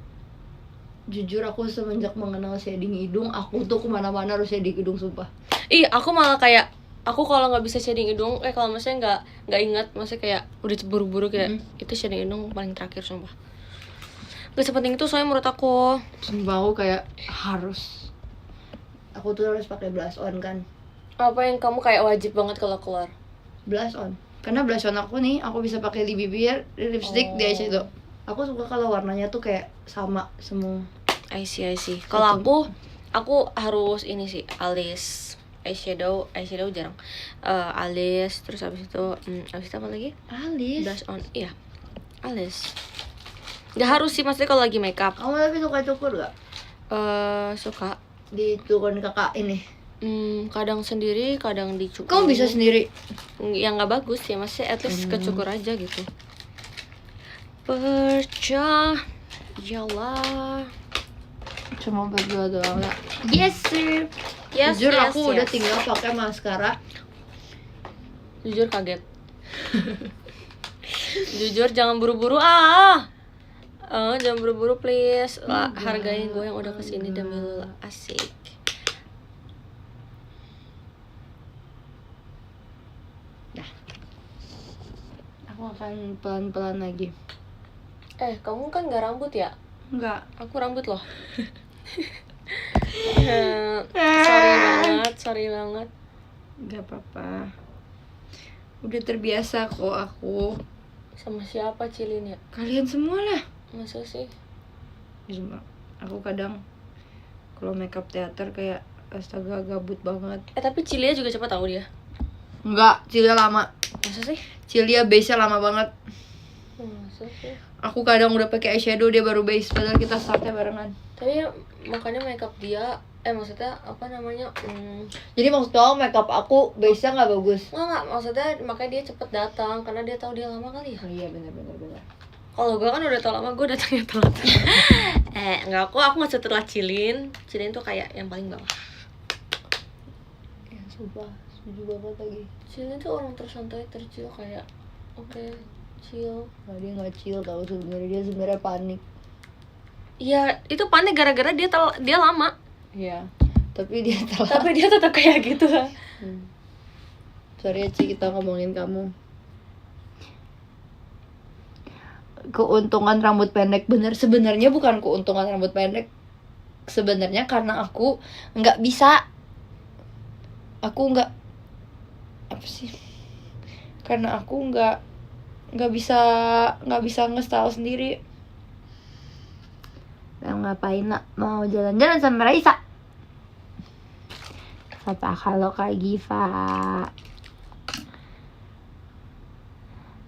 Jujur aku semenjak mengenal shading hidung, aku tuh kemana-mana harus shading hidung, sumpah. Aku malah kayak aku kalau nggak bisa shading hidung, kalau maksudnya nggak ingat, maksudnya kayak udah buru-buru kayak itu shading hidung paling terakhir sumpah. Gak sepenting itu soalnya menurut aku. Sumpah aku kayak harus. Aku tuh harus pakai blush on kan. Apa yang kamu kayak wajib banget kalau keluar? Blush on. Karena blush on aku nih, aku bisa pakai di bibir, di lipstick, di eyeshadow. Aku suka kalau warnanya tuh kayak sama semua. I see. Kalau aku harus ini sih, alis, eyeshadow jarang. Alis, terus abis itu apa lagi? Alis. Blush on, iya. Alis. Gak harus sih, maksudnya kalau lagi makeup. Kamu tapi suka cukur gak? Suka. Di tukun kakak ini. Kadang sendiri, kadang dicukur. Kamu bisa sendiri? Yang nggak bagus ya, maksudnya at least kecukur aja gitu. Percayalah. Cuma berdua doang lah. Yes sir. Jujur aku udah tinggal pakai maskara. Jujur kaget. Jujur jangan buru-buru jangan buru-buru please lah, hargain gue yang udah kesini demi lu, asik. Aku akan pelan-pelan lagi. Kamu kan gak rambut ya? Enggak. Aku rambut loh. Sorry banget. Gak apa-apa. Udah terbiasa kok aku. Sama siapa Cilin ya? Kalian semua lah. Masa sih? Cuma aku kadang kalau makeup teater kayak astaga gabut banget. Tapi Cilia juga cepat tahu dia. Enggak, Cilia lama. Masa sih? Cilia base-nya lama banget. Masa sih? Aku kadang udah pakai eyeshadow, dia baru base, padahal kita startnya barengan. Tapi makanya makeup dia maksudnya apa namanya? Jadi maksud kamu makeup aku base-nya nggak bagus? Enggak, maksudnya makanya dia cepet datang karena dia tahu dia lama kali ya. Oh iya benar. Kalau gue kan udah tau lama, gue datangnya telat. Enggak, aku nggak setelah Cilin tuh kayak yang paling bawah. Ya sumpah, setuju banget lagi. Cilin tuh orang tersantai, terchill kayak oke, chill. Nah, dia nggak chill tau sebenarnya, dia sebenarnya panik. Iya, itu panik gara-gara dia lama. Iya, tapi dia telat. Tapi dia tetap kayak gitu lah. Sorry ya Ci, kita ngomongin kamu. Keuntungan rambut pendek, bener sebenarnya bukan keuntungan rambut pendek, sebenarnya karena aku nggak bisa, apa sih, karena aku nggak bisa nge-style sendiri. Ngapain nak, mau jalan-jalan sama Raisa? Apa kalau Kak Giva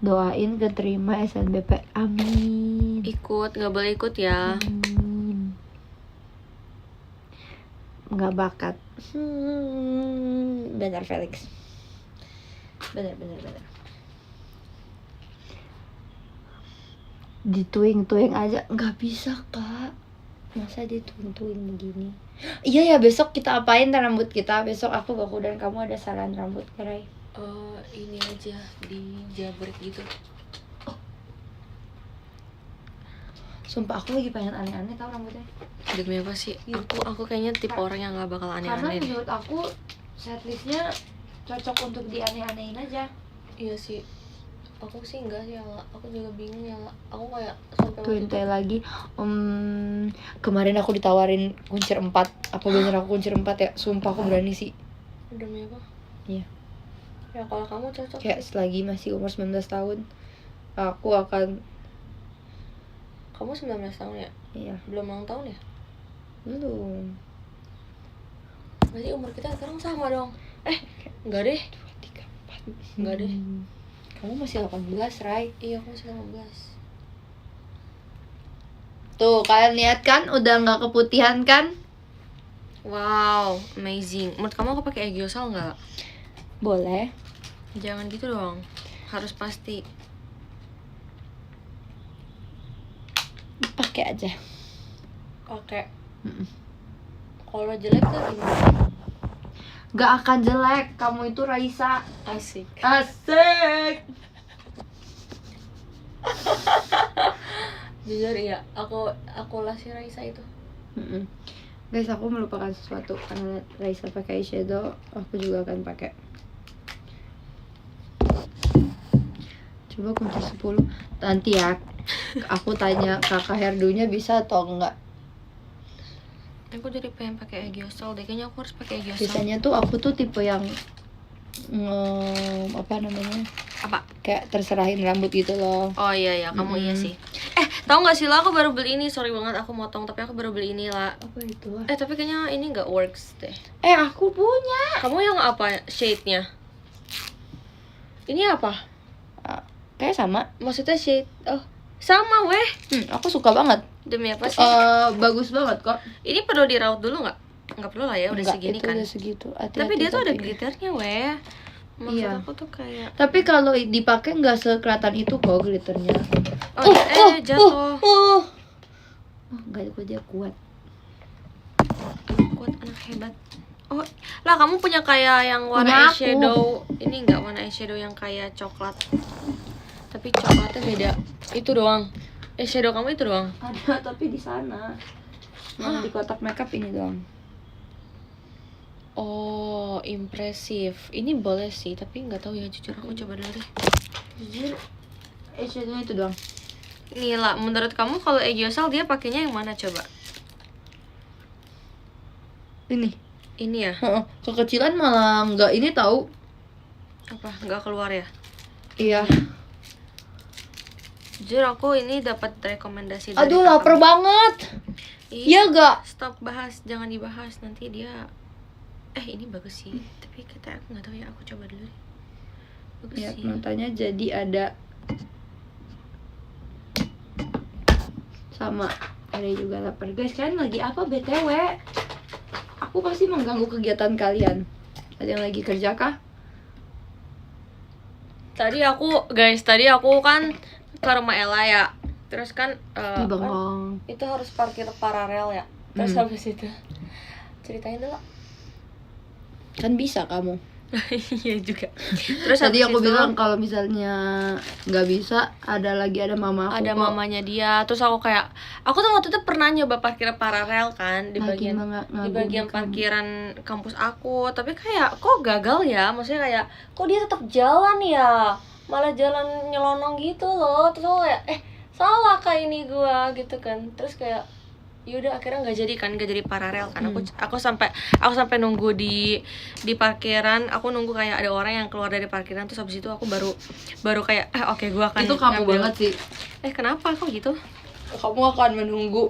doain keterima SNBP, amin. Ikut, nggak boleh ikut ya. Amin. Nggak bakat. Benar Felix. Benar. Dituing-tuing aja nggak bisa Kak. Masa dituing-tuing begini? Iya ya, besok kita apain rambut kita? Besok aku dan kamu ada saran rambut Rai. Ini aja dijabrik gitu. Sumpah aku lagi pengen aneh-aneh tau rambutnya. Demi apa sih? Aku kayaknya tipe orang yang nggak bakal Karena aneh-aneh. menurut aku setlistnya cocok untuk dianeh-anehin aja. Iya sih. Aku sih enggak sih, aku juga bingung ya. Aku kayak sampai Tuin lagi. Kemarin aku ditawarin kuncir 4. Apa bener aku kuncir 4 ya? Sumpah aku berani sih. Demi apa? Iya. Ya kalau kamu cocok. Kayak selagi masih umur 19 tahun, aku akan. Kamu 19 tahun ya? Iya. Belum ulang tahun ya? Belum. Berarti umur kita sekarang sama dong. Enggak deh. 2, 3, 4. Enggak deh. Kamu masih 18, Rai. Iya, aku masih 18. Tuh, kalian lihat kan? Udah nggak keputihan kan? Wow, amazing. Menurut kamu aku pakai Aegiosal nggak? Boleh. Jangan gitu dong. Harus pasti. Pakai aja. Pakai. Kalau jelek tuh gimana? Gak akan jelek. Kamu itu Raisa. Asik. Jujur iya, aku lah si Raisa itu. Guys, aku melupakan sesuatu. Karena Raisa pakai eyeshadow, aku juga akan pakai. Coba kunci 10. Nanti ya, aku tanya kakak Herdunya bisa atau enggak. Aku jadi pengen pakai Aegiosal deh. Kayaknya aku harus pakai Aegiosal. Biasanya tuh aku tuh tipe yang apa namanya? Apa? Kayak terserahin rambut gitu loh. Oh iya, kamu iya sih. Tahu nggak sih lah, aku baru beli ini. Sorry banget aku motong, tapi aku baru beli ini lah. Apa itu? Tapi kayaknya ini nggak works deh. Aku punya. Kamu yang apa shade-nya? Ini apa? Kayak sama. Maksudnya shade? Oh, sama weh. Aku suka banget. Demi apa sih? Bagus banget kok. Ini perlu diraut dulu nggak? Nggak perlu lah ya, udah Enggak, segini itu kan. udah segitu. Tapi dia tuh ada glitternya weh. Maksud Iya. aku tuh kayak. Tapi kalau dipakai nggak sekelihatan itu kok glitternya. Jatuh. Enggak, dia kuat. Kuat, anak hebat. Oh, lah kamu punya kayak yang warna Punya aku. eyeshadow. Ini enggak warna eyeshadow yang kayak coklat. Tapi coklatnya beda. Itu doang. Eyeshadow kamu itu doang. Ada tapi di sana. Yang di kotak makeup ini doang. Oh, impresif. Ini boleh sih, tapi nggak tahu ya, jujur aku coba dulu deh. Jujur, eyeshadow itu doang. Nih lah, menurut kamu kalau Aegiosal dia pakainya yang mana coba? Ini ya? Kekecilan malah nggak ini tahu. Apa? Nggak keluar ya? Iya. Jujur aku ini dapat rekomendasi dari Aduh kakak. lapar banget. Ih, Iya gak? Stop bahas, jangan dibahas nanti dia. Ini bagus sih, tapi kata aku nggak tahu ya, aku coba dulu deh. Bagus Ya, sih. matanya jadi ada sama ada juga lapar. Guys, kalian lagi apa BTW? Aku pasti mengganggu kegiatan kalian. Ada yang lagi kerja kah? Tadi aku kan ke rumah Ella ya. Terus kan Ih, bengong. itu harus parkir paralel ya. Terus habis itu ceritain dulu. Kan bisa kamu. Iya juga. Terus Tadi habis aku itu bilang kalau misalnya nggak bisa, ada mama aku ada kok. mamanya dia. Terus aku tuh waktu itu pernah nyoba parkir paralel kan di Lagi bagian ngagum kamu. parkiran kampus aku, tapi kayak kok gagal ya, maksudnya kayak kok dia tetap jalan ya, malah jalan nyelonong gitu loh. Terus aku kayak salah kak ini gua gitu kan. Terus kayak yaudah akhirnya nggak jadi paralel kan. Aku sampai nunggu di parkiran. Aku nunggu kayak ada orang yang keluar dari parkiran, terus habis itu aku baru kayak oke, gua akan Itu kamu ngambil. banget sih. Kenapa kok gitu? Kamu akan menunggu.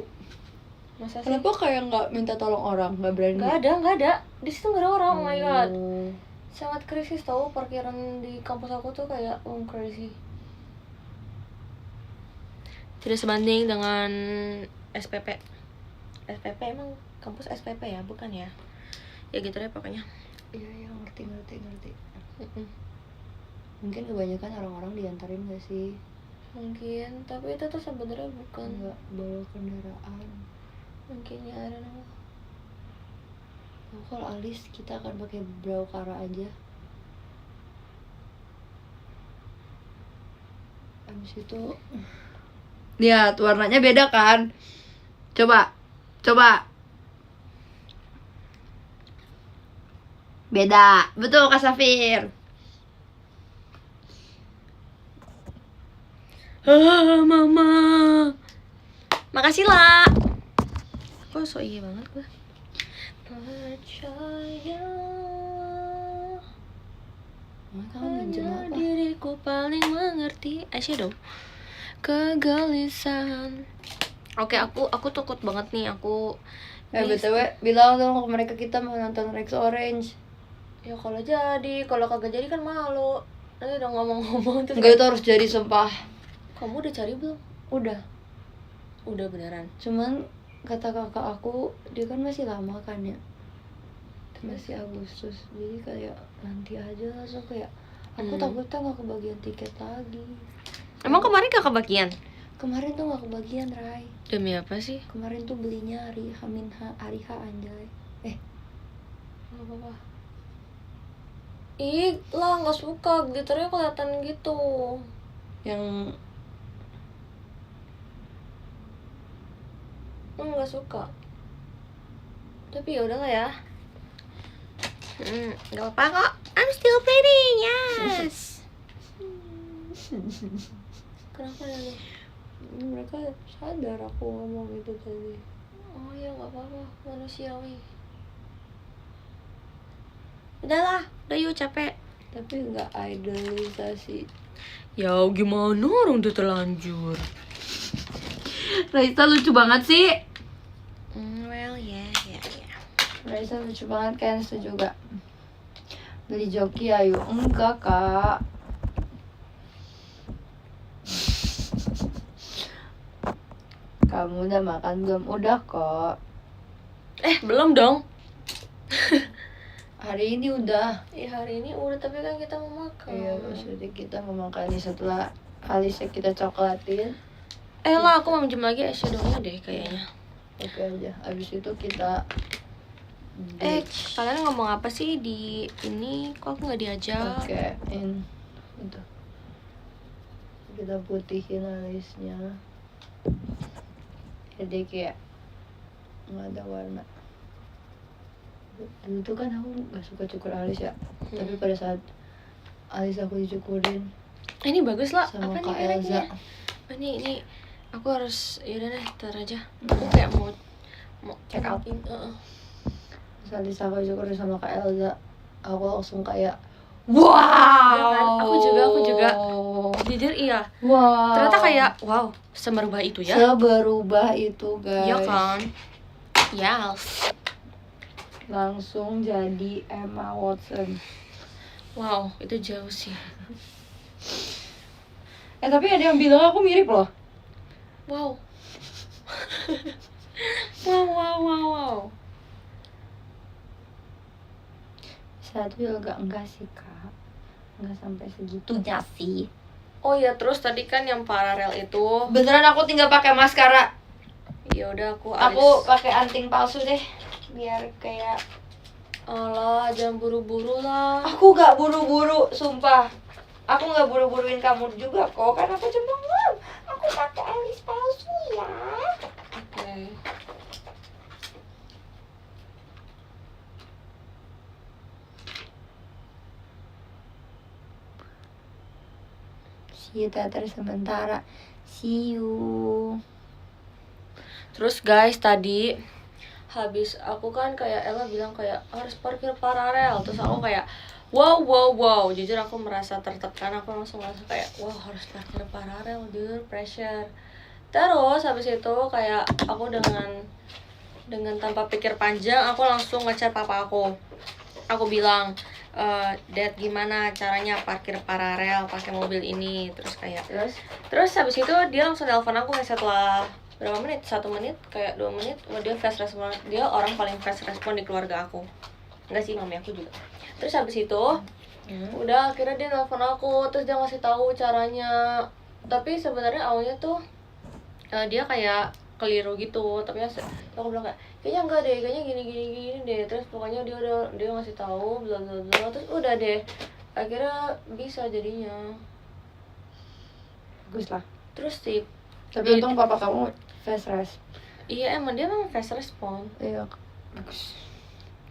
Masa sih? Kenapa kayak nggak minta tolong orang, nggak berani? Nggak ada di situ, nggak ada orang. Oh my god, Oh. sangat krisis tahu parkiran di kampus aku tuh kayak crazy. Tidak sebanding dengan SPP. SPP emang kampus SPP ya, bukan ya? Ya gitu deh pokoknya. Iya, ngerti. Mungkin kebanyakan orang-orang diantarin gak sih? Mungkin, tapi itu tuh sebenarnya bukan. Nggak bawa kendaraan. Mungkin ya, I don't know. Oh, kalau alis kita akan pakai Braukara aja. Habis itu lihat warnanya beda kan? Coba. Beda. Betul Kak Safir. Mama. Makasih lah. Kok so iya banget gue. Percaya Kamu minjem hanya apa? diriku paling mengerti. Eyeshadow. Kegelisahan. Oke, aku takut banget nih. Aku BTW bilang dong ke mereka kita mau nonton Rex Orange. ya kalau kagak jadi kan malu. Nanti udah ngomong-ngomong terus. Enggak, itu harus jadi sumpah. Kamu udah cari belum? Udah Beneran. Cuman kata kakak aku, dia kan masih lama kan ya, masih Agustus, jadi kayak nanti aja. So kayak aku takutnya nggak kebagian tiket lagi. Emang kemarin gak kebagian? Kemarin tuh nggak kebagian, Rai. Demi apa sih? Kemarin tuh belinya hari H anjay. Gak apa-apa. Ih lah, nggak suka glitternya kelihatan gitu. Yang Nggak suka. Tapi ya udahlah ya. Nggak apa-apa kok. I'm still planning, yes. Kenapa ya? mereka sadar aku ngomong itu tadi. Oh ya nggak apa-apa, manusiawi. Udahlah, udah yuk capek. Tapi nggak idolisasi. Ya gimana orang udah terlanjur. Raisa lucu banget sih. Well ya. Raisa lucu banget kan, setuju gak? Beli joki ayo. Enggak kak. Kamu udah makan belum? Udah kok. Belum dong. Hari ini udah. Hari ini udah, tapi kan kita mau makan. Iya, maksudnya kita mau makan ini setelah Alisa kita coklatin. Lah, aku mau minjem lagi eyeshadownya deh kayaknya. Oke aja. Abis itu kita Kalian ngomong apa sih di ini? Kok aku nggak diajak? pakein itu. Kita putihin alisnya. Jadi kayak nggak ada warna. Dulu tuh kan aku nggak suka cukur alis ya. Tapi pada saat alis aku dicukurin Ini bagus lah. sama Apa Kak nih Elza. mereknya? Ini aku harus, yaudah deh, ntar aja. Aku kayak mau Check out. Pas Alisa Kejukur sama Kak Elza, aku langsung kayak Iya kan? Aku juga. Jujur iya. Wow. Ternyata kayak wow, semerubah itu ya. Seberubah itu guys. Iya kan? Yes. Langsung jadi Emma Watson. Wow, itu jauh sih. Tapi ada yang bilang aku mirip loh. Wow. wow. Satu juga enggak sih kak, enggak sampai segitunya sih. Oh iya, terus tadi kan yang paralel itu. Beneran aku tinggal pakai maskara. Ya udah aku Pakai anting palsu deh, biar kayak. Alah, jangan buru-buru lah. Aku gak buru-buru, sumpah. Aku gak buru-buruin kamu juga kok, kan aku cuma aku pakai alis palsu ya. Oke. See you teater sementara. See you. Terus guys, tadi habis aku kan kayak Ella bilang kayak harus parkir paralel. Terus aku kayak wow. Jujur aku merasa tertekan. Aku langsung merasa kayak wow, harus parkir paralel, dude, pressure. Terus habis itu kayak aku dengan tanpa pikir panjang aku langsung ngechat papa aku. Aku bilang, Dad, gimana caranya parkir paralel pakai mobil ini? Terus habis itu dia langsung telepon aku kayak setelah berapa menit? 1 menit, kayak 2 menit. Dia fast respon. Dia orang paling fast respon di keluarga aku. Enggak sih, mami aku juga. Terus habis itu udah akhirnya dia telepon aku, terus dia ngasih tahu caranya. Tapi sebenarnya awalnya tuh dia kayak keliru gitu, tapi aku bilang kayaknya enggak deh, kayaknya gini deh. Terus pokoknya dia ngasih tahu bla bla bla, terus udah deh akhirnya bisa jadinya. Bagus lah. Terus sih Tapi untung papa kamu fast rest. iya, emang dia memang fast respon. Iya, bagus.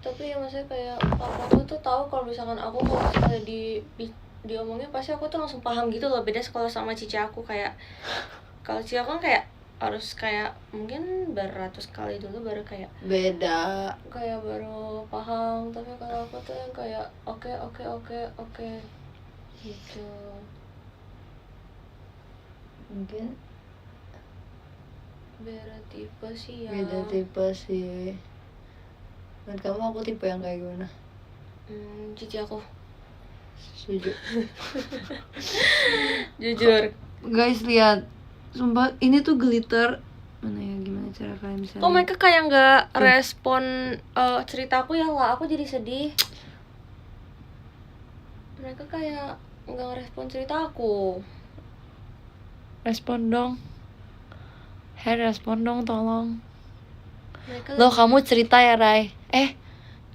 Tapi ya maksudnya kayak aku tuh tahu kalau misalkan aku kalau misalnya diomongin pasti aku tuh langsung paham gitu loh. Beda kalau sama cici aku, kayak kalau cici aku kan kayak harus kayak mungkin beratus kali dulu baru kayak Beda. kayak baru paham. Tapi kalau aku tuh yang kayak oke gitu. Mungkin Beda tipe sih ya. beda tipe sih. Dan kamu aku tipe yang kayak gimana? Cici aku Setuju. jujur. Guys lihat, sumpah ini tuh glitter. Mana ya, gimana cara kalian bisa? Kok mereka kayak nggak respon ceritaku ya lah, aku jadi sedih. Mereka kayak nggak ngerespon cerita aku. Respon dong. Respon dong tolong. Mereka Loh kamu cerita ya Rai.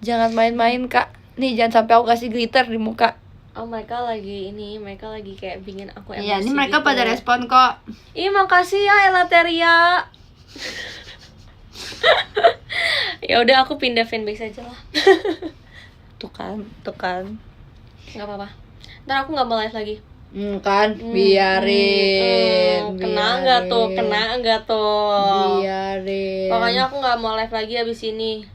Jangan main-main kak. Nih jangan sampai aku kasih glitter di muka. mereka lagi kayak bikin aku emosi. Iya, ini mereka gitu. pada respon kok. Ih, makasih ya Elateria. Ya udah, aku pindah fanbase aja lah. Tuh kan. Nggak apa-apa. Ntar aku nggak mau live lagi. Biarin. Kena nggak tuh? Biarin. Pokoknya aku nggak mau live lagi abis ini.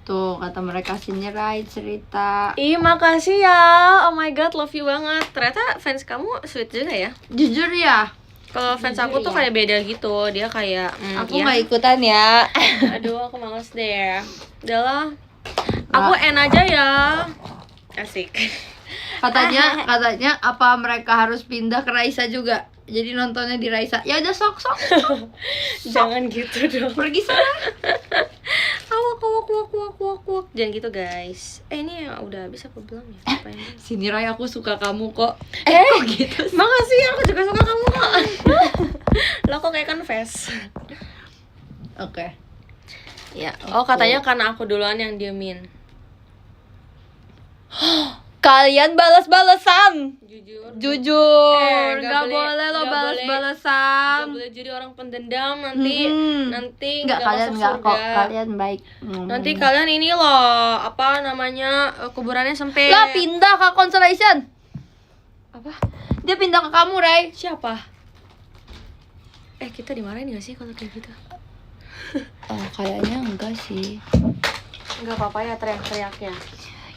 Tuh kata mereka sini Rai cerita. Ih, makasih ya. Oh my god, love you banget. Ternyata fans kamu sweet juga ya. Jujur ya. Kalau fans aku tuh kayak beda gitu. Dia kayak Aku nggak ikutan ya. Aduh, aku males deh. Udahlah. Aku end aja ya. Asik. Katanya apa mereka harus pindah ke Raisa juga. Jadi nontonnya di Raisa. Ya udah sok. Jangan gitu dong. Pergi sana. Awak. Jangan gitu, guys. Ini udah habis apa belum ya? Sini Rai, aku suka kamu kok. Kok gitu? Makasih, aku juga suka kamu kok. Lo kok kayak confess. Oke. Ya. Oh, katanya karena aku duluan yang diemin. Kalian balas-balasan. Jujur. Nggak Nggak boleh lo balas-balasan. Gak boleh jadi orang pendendam. Nanti Nggak, nggak kalian masuk nggak kok. surga. Kalian baik. Nanti kalian ini loh, apa namanya, kuburannya sempit. Lah pindah ke Constellation. Apa? Dia pindah ke kamu, Rai. Siapa? Kita dimarahin gak sih kalau kayak gitu? Oh, kayaknya enggak sih. Nggak apa-apa ya teriak-teriaknya.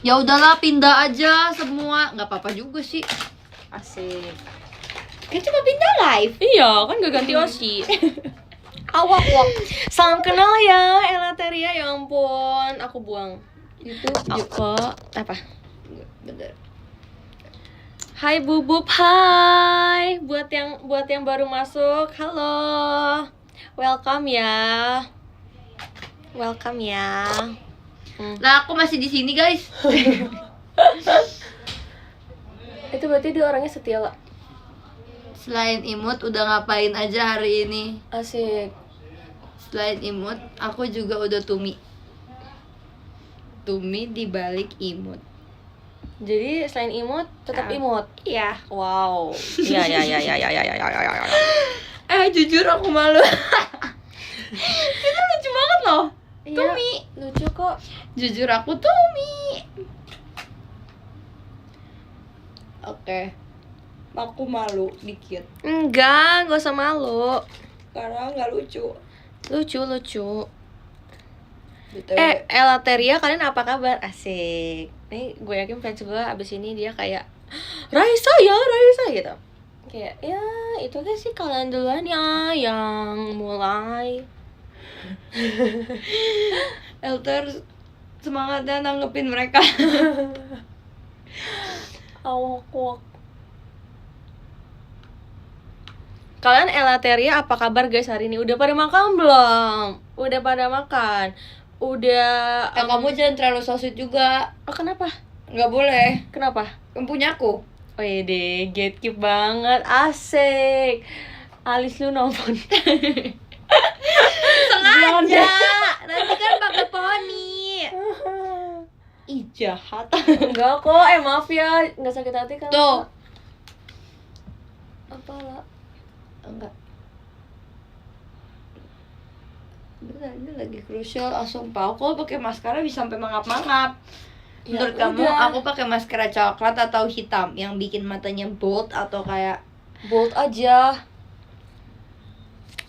Ya udahlah, pindah aja semua. Nggak apa-apa juga sih. Asik. Kita cuma pindah live. Iya, kan gak ganti Osi. Awak wak. Salam kenal ya, Elateria. Ya ampun, aku buang. Itu Apa? bener. Hai Bubub, hai. Buat yang baru masuk, halo. Welcome ya. Welcome ya. Nah, aku masih di sini, guys. Itu berarti dia orangnya setia lah. Selain imut, udah ngapain aja hari ini? Asik. Selain imut, aku juga udah tumi. Tumi dibalik imut. Jadi selain imut, tetap imut. Iya. Wow. Iya. Jujur aku malu. Itu lucu banget loh. Iya, Tumi. lucu kok. Jujur aku tumi. Oke. Aku malu dikit. Enggak usah malu. Karena nggak lucu. Lucu. BTW. Elateria, kalian apa kabar? Asik. Nih gue yakin fans gue abis ini dia kayak Raisa gitu. Kayak ya itu kan sih kalian duluan ya yang mulai. Elter semangatnya nanggepin mereka. Awak. Kalian Elateria apa kabar guys hari ini? Udah pada makan belum? Udah pada makan? Udah Kamu jangan terlalu so sweet juga. Oh kenapa? Nggak boleh. Kenapa? Kamu punya aku. Wede, gatekeep banget, asik. Alis lu nonton. Sengaja. Nanti kan pakai poni. Ih, jahat. Enggak kok, maaf ya, nggak sakit hati kan? Tuh. Apa lah? Enggak. Bener, ini lagi krusial. Sumpah, aku pakai maskara bisa sampai mangap-mangap. Ya Menurut kamu, udah. aku pakai maskara coklat atau hitam yang bikin matanya bold atau kayak Bold aja.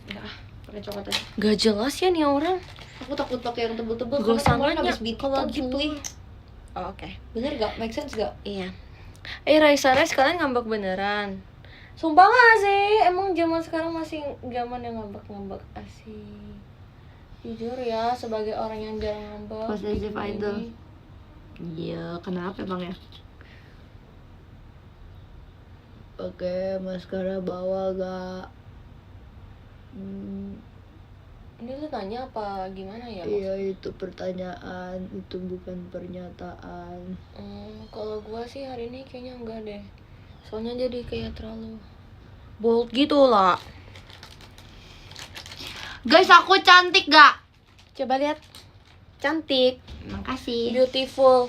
enggak, pakai coklat aja. Gak jelas ya nih orang. Aku takut pakai yang tebel-tebel Gak usah kemarin nanya habis bikin kalau gitu. gitu. Oh, oke. Bener gak? Make sense gak? Iya. Raisa kalian ngambek beneran? Sumpah gak sih? Emang zaman sekarang masih zaman yang ngambek-ngambek asik. Jujur ya, sebagai orang yang jarang ngambek. Possessive di dunia idol. ini. Iya, kenapa emang ya? Pakai maskara bawah gak? Ini lu nanya apa gimana ya? Iya, itu pertanyaan, itu bukan pernyataan. Kalau gua sih hari ini kayaknya enggak deh. Soalnya jadi kayak terlalu bold gitu lah. Guys, aku cantik gak? Coba lihat. Cantik, Makasih. beautiful.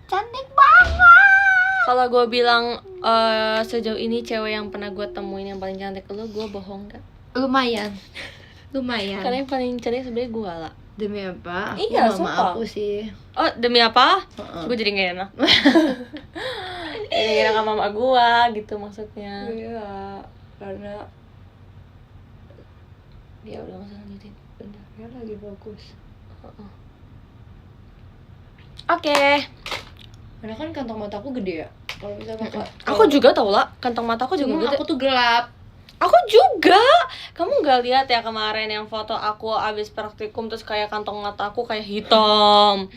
Cantik banget. Kalau gue bilang sejauh ini cewek yang pernah gue temuin yang paling cantik lu, gue bohong kan? Lumayan. Lumayan. Karena yang paling cantik sebenarnya gue lah. Demi apa? Aku Iya, mama sumpah. aku sih. Oh, demi apa? Heeh. Gue jadi gak enak. Jadi gak enak sama mama gue gitu maksudnya. Iya, karena Ya udah gak usah lanjutin. bentar, ya lagi bagus. Oke. Karena kan kantong mataku gede ya. Kalau bisa pakai. Aku juga tau lah, kantong mataku juga Cuma gede. aku tuh gelap. Aku juga. Kamu gak lihat ya kemarin yang foto aku abis praktikum terus kayak kantong mata aku kayak hitam.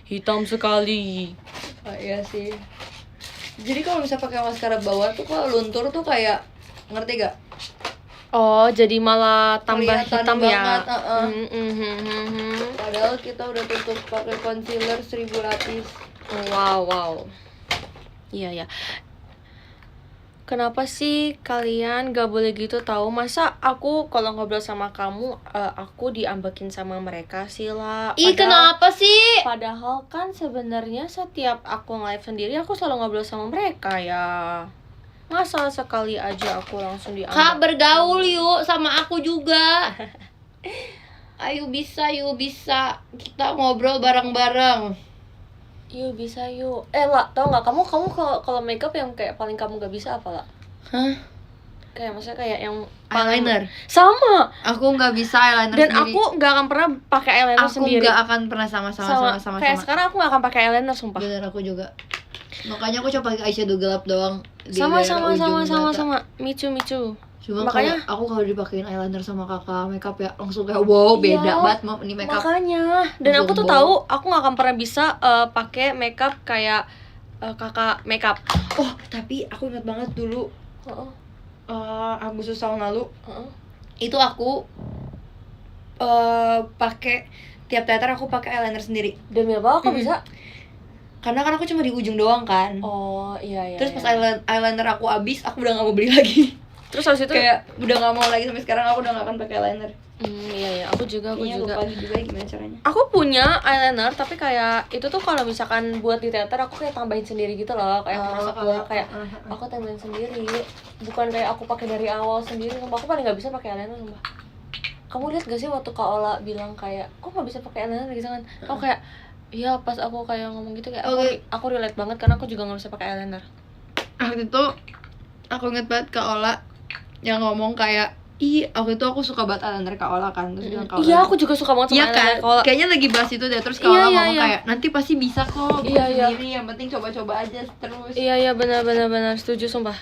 Hitam sekali. Oh, iya sih. Jadi kalau bisa pakai maskara bawah tuh kalau luntur tuh kayak ngerti gak? Oh, jadi malah tambah Kelihatan hitam ya. banget, Mm. Padahal kita udah tutup pakai concealer 1000 lapis. Wow. Iya ya. Kenapa sih kalian gak boleh gitu tahu? Masa aku kalau ngobrol sama kamu aku diambekin sama mereka sih lah. Ih, kenapa sih? Padahal kan sebenarnya setiap aku nge-live sendiri aku selalu ngobrol sama mereka ya. Masa sekali aja aku langsung diambek. Kak, bergaul yuk sama aku juga. Ayo bisa. Kita ngobrol bareng-bareng. Yuk bisa yuk. Lah, tau nggak kamu kalau makeup yang kayak paling kamu gak bisa apa lah? Hah? kayak maksudnya kayak yang Eyeliner. sama. Aku nggak bisa eyeliner Dan sendiri. aku nggak akan pernah pakai eyeliner Aku sendiri. nggak akan pernah sama. Kayak sekarang aku nggak akan pakai eyeliner sumpah. Bener, aku juga. Makanya aku coba pakai eyeshadow gelap doang di Sama daerah ujung mata. Micu. Cuma Makanya- kalau aku kalau dipakein eyeliner sama kakak makeup ya langsung kayak wow, beda Iya, banget mau ini makeup. Makanya, dan aku tuh Jumbo. tahu aku nggak akan pernah bisa pakai makeup kayak kakak makeup. Oh, tapi aku ingat banget dulu Agustus tahun lalu itu aku pakai tiap teater aku pakai eyeliner sendiri. Demi apa? Kok bisa? Karena kan aku cuma di ujung doang kan. Oh iya. Terus pas eyeliner aku habis, aku udah gak mau beli lagi. Terus habis itu Kayak udah gak mau lagi sampai sekarang aku udah gak akan pakai eyeliner. iya, aku juga. Kayaknya lupa lagi juga gimana caranya. Aku punya eyeliner tapi kayak itu tuh kalau misalkan buat di teater aku kayak tambahin sendiri gitu loh, kayak merasa keluar kayak aku tambahin sendiri. Bukan kayak aku pakai dari awal sendiri. Sumpah aku paling nggak bisa pakai eyeliner sumpah. Kamu lihat gak sih waktu Kak Ola bilang kayak kok nggak bisa pakai eyeliner gitu kan? Aku kayak iya pas aku kayak ngomong gitu kayak aku relate banget karena aku juga nggak bisa pakai eyeliner. Waktu itu aku inget banget Kak Ola yang ngomong kayak waktu itu aku suka banget eyeliner Kak Ola kan. Terus bilang Kak Ola, Iya, aku juga suka banget sama iya eyeliner kan? Kak Ola. Kayaknya lagi bahas itu deh. Terus Kak Iya, Ola iya, ngomong iya. kayak nanti pasti bisa kok bikin Iya. sendiri. Yang penting coba-coba aja terus. Iya benar setuju sumpah.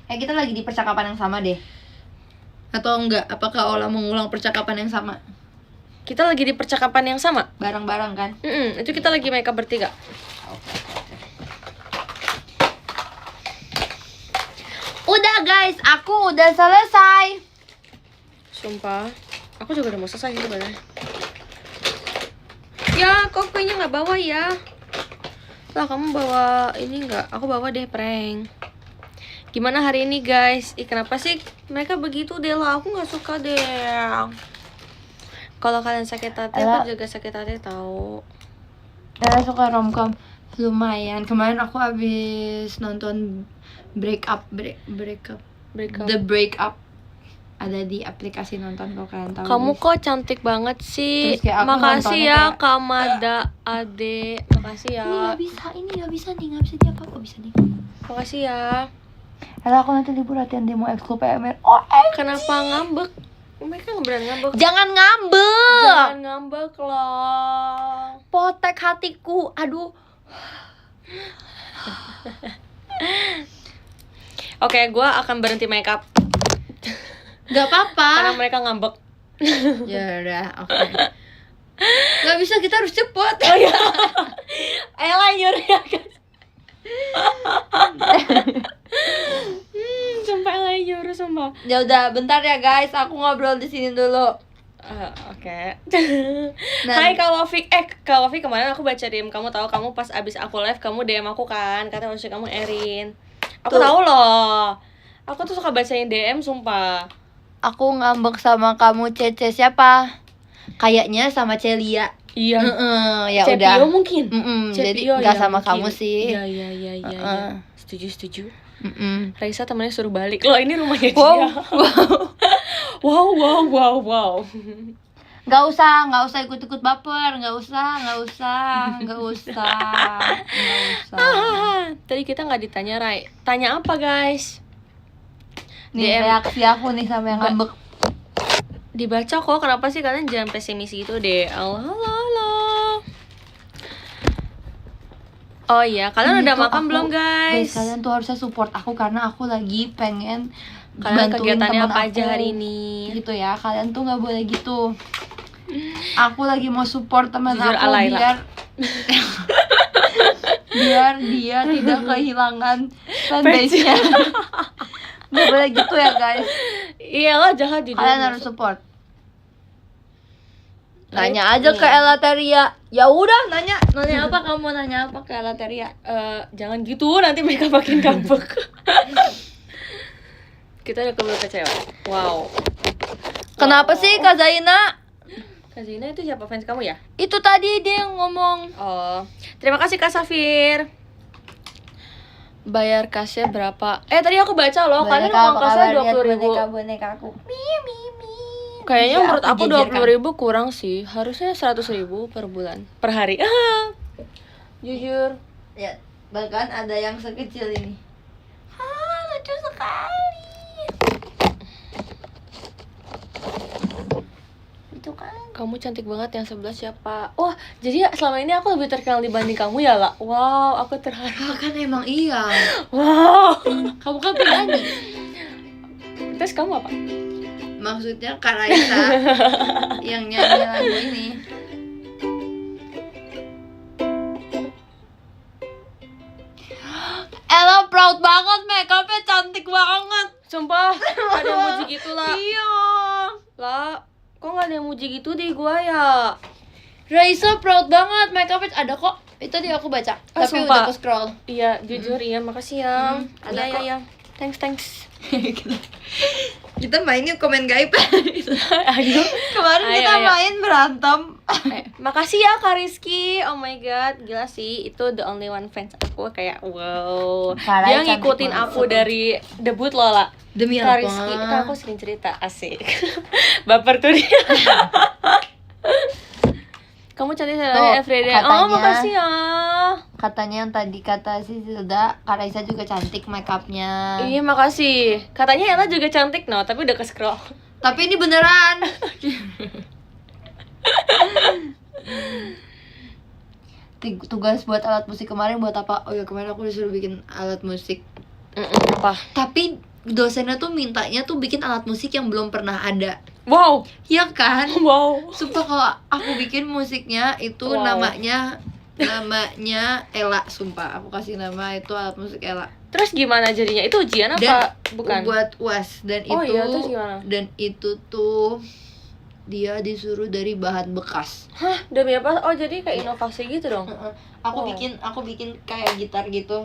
Kita lagi di percakapan yang sama deh. Atau enggak? Apakah Ola mengulang percakapan yang sama? Kita lagi di percakapan yang sama. Bareng-bareng kan? Itu kita lagi makeup bertiga. Udah guys, aku udah selesai. Sumpah, aku juga udah mau selesai gitu badan. Ya, kok kuenya nggak bawa ya? Lah, kamu bawa ini nggak? Aku bawa deh prank. Gimana hari ini guys? Kenapa sih mereka begitu deh lah? Aku nggak suka deh. Kalau kalian sakit hati, aku juga sakit hati tahu. Ella suka romcom lumayan. Kemarin aku habis nonton Break Up. The Break Up ada di aplikasi nonton kalau kalian tahu. Kamu guys. kok cantik banget sih. Terus kayak aku Makasih nontonnya ya kayak- Kamada Ade. Makasih ya. Ini nggak bisa dia apa bisa nih. Makasih ya. Ella aku nanti libur latihan demo ekskul PMR. Kenapa ngambek? Mereka nggak berani ngambek. Jangan ngambek. Jangan ngambek loh. Potek hatiku. Aduh. Oke, gue akan berhenti makeup Gak karena apa-apa. mereka ngambek. Ya udah, oke. Gak bisa, kita harus cepet. Oh iya. Ella nyuri ya guys. Sumpah Ella nyuri sumpah. Ya udah, bentar ya guys, aku ngobrol di sini dulu. Oke. Nah. Hai Kak Wafi. Kak Wafi, kemarin aku baca DM kamu, tahu kamu pas abis aku live kamu DM aku kan, katanya maksud kamu Erin. Aku Tuh. tahu loh. Aku tuh suka bacain DM sumpah. Aku ngambek sama kamu, Cece siapa? Kayaknya sama Celia. Iya. Ya Cepio udah. mungkin. Jadi Cepio, nggak ya, sama mungkin. kamu sih. Iya. Setuju. Raisa temennya suruh balik. Loh, ini rumahnya Wow. dia. Wow. Nggak usah ikut-ikut baper, nggak usah. Tadi kita nggak ditanya Rai. Tanya apa guys? Nih DM. reaksi aku nih sama yang ngambek. Dibaca kok. Kenapa sih kalian jangan pesimis gitu deh? Allah. Oh iya, kalian udah Ini tuh makan belum guys? Kalian tuh harusnya support aku karena aku lagi pengen Kalian bantuin kegiatannya teman apa aja aku. hari ini? Gitu ya, kalian tuh nggak boleh gitu. Aku lagi mau support teman Jujur, aku Alaila. biar dia tidak kehilangan fanbase-nya. Nggak boleh gitu ya guys. Iyalah, jahat jujur. Kalian harus support. Nanya aja ke Elateria. Ya udah, nanya apa kamu mau nanya apa ke Elateria? Jangan gitu, nanti mereka makin ngambek. Kita udah keburu kecewa. Wow. Kenapa sih Kak Zaina? Kak Zina itu siapa, fans kamu ya? Itu tadi dia yang ngomong. Oh, terima kasih Kak Safir. Bayar kasnya berapa? Tadi aku baca loh, kalian uang kasnya 20.000. Bonekaku. Kayaknya Iya, menurut aku aku 20.000 kurang sih. Harusnya 100.000 per bulan, per hari. Jujur. Ya, bahkan ada yang sekecil ini. Lucu sekali. gitu kan. Kamu cantik banget, yang sebelah siapa? Wah, jadi selama ini aku lebih terkenal dibanding kamu ya, La? Wow, aku terharu. Kan emang iya. Wow. Kamu kan penyanyi. Terus kamu apa? Maksudnya Kak Raisa yang nyanyi lagu ini. Ella proud banget, makeupnya cantik banget. Sumpah, ada yang muji gitu, La. Iya. La, kok nggak ada yang muji gitu di gua ya? Raisa proud banget, makeupnya ada kok. Itu tadi aku baca, Ah, tapi sumpah. udah aku scroll. Iya, jujur ya, makasih ya. Ada Iya, kok. iya. Thanks. Kita mainin komen gaib. Ayo. Kemarin Ayo, kita ayo. main berantem. Makasih ya Kak Rizky. Oh my god, gila sih. Itu the only one fans aku, kayak wow. Kak Dia Rai cantik ngikutin banget. aku dari debut loh, La. Demi Kak apa? Rizky, kan aku sering cerita, asik. Baper tuh dia. Kamu cantik Tuh, sekali everyday. Oh, katanya- makasih ya. Katanya yang tadi kata si Zilda, Kak Raisa juga cantik makeupnya. Iya, makasih. Katanya Ella juga cantik, no, tapi udah ke-scroll. Tapi ini beneran. Tugas buat alat musik kemarin buat apa? Oh ya, kemarin aku disuruh bikin alat musik. Apa? Tapi dosennya tuh mintanya tuh bikin alat musik yang belum pernah ada. Wow. Iya kan? Wow. Sumpah kalau aku bikin musiknya itu Wow. namanya Ella, sumpah. Aku kasih nama itu alat musik Ella. Terus gimana jadinya? Itu ujian apa? Dan Bukan. buat UAS dan Oh itu iya, terus gimana? dan itu tuh dia disuruh dari bahan bekas. Hah, demi apa? Oh, jadi kayak inovasi gitu dong. Aku Oh. bikin kayak gitar gitu.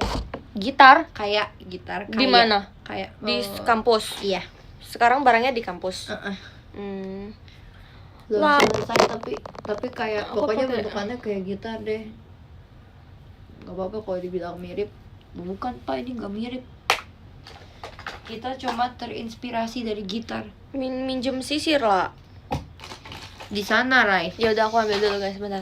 Gitar Kayak gitar di mana? Kayak Di kampus. Iya. Sekarang barangnya di kampus. Heeh. Hmm. Belum Lah. selesai tapi kayak Aku pokoknya pakai- bentukannya kayak gitar deh. Gak apa-apa kalau dibilang mirip. Bukan Pak, ini gak mirip. Kita cuma terinspirasi dari gitar. Minjem sisir lah. Di sana, Rai. Ya udah, aku ambil dulu guys, bentar.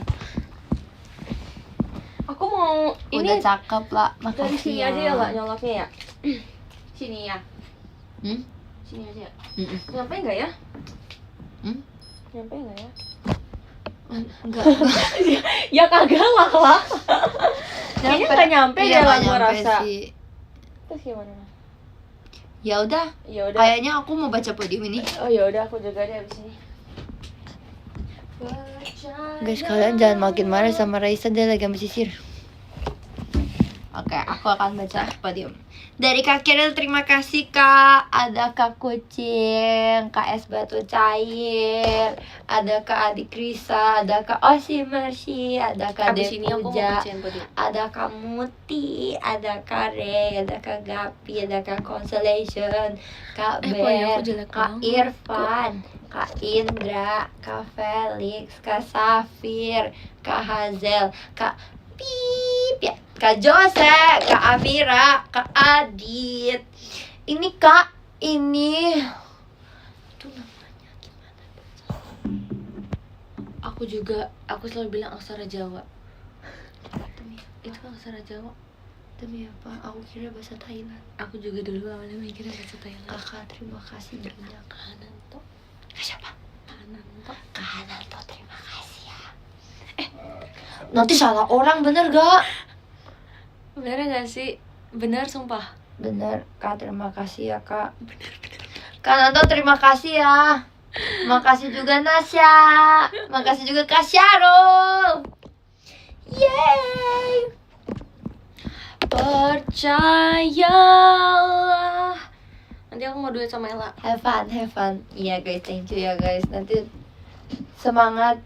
Aku mau Udah ini cakep lah. dari Makasih sini aja ya, lah nyoloknya ya. Sini ya. Hmm? Sini aja ya. Mm-mm. Nyampe enggak ya? Hmm? Nyampe enggak ya? Enggak. Ya kagak lah. Kayaknya nggak nyampe Iya, deh lah, nggak gua nyampe rasa. sih. Terus gimana? Ya udah. Ya udah. Kayaknya aku mau baca podium ini. Oh ya udah, aku juga deh abis ini. Guys, kalian jangan makin marah sama Raisa, dia lagi ambil sisir. Oke, aku akan baca podium. Dari Kak Kiril, terima kasih Kak. Ada Kak Kucing, Kak Es Batu Cair, ada Kak Adik Risa, ada Kak Osi Mercy, ada Kak Abis ini aku mau Depuja, bacain podium. ada Kak Muti, ada Kak Ray, ada Kak Gapi, ada Kak Consolation, Kak pokoknya aku Ben, jelek Kak banget. Irfan, Kak Indra, Kak Felix, Kak Safir, Kak Hazel, Kak Pip, ya, Kak Jose, Kak Amira, Kak Adit. Ini Kak, ini itu namanya gimana? Aku selalu bilang aksara Jawa. Demi, Itu aksara Jawa. demi apa? Aku kira bahasa Thailand. Aku juga dulu awalnya mikirnya bahasa Thailand. Kakak, terima kasih banyak. Kananto. Siapa? Kananto. Kananto, terima kasih ya. Nanti salah orang, bener gak? Bener gak sih? Bener sumpah. Bener, Kak, terima kasih ya Kak. Kananto, terima kasih ya. Makasih juga Nasya. Makasih juga Kak Syarul. Yeay. Percayalah. Nanti aku mau duet sama Ella. Have fun, have fun. Iya guys, thank you ya guys. Nanti semangat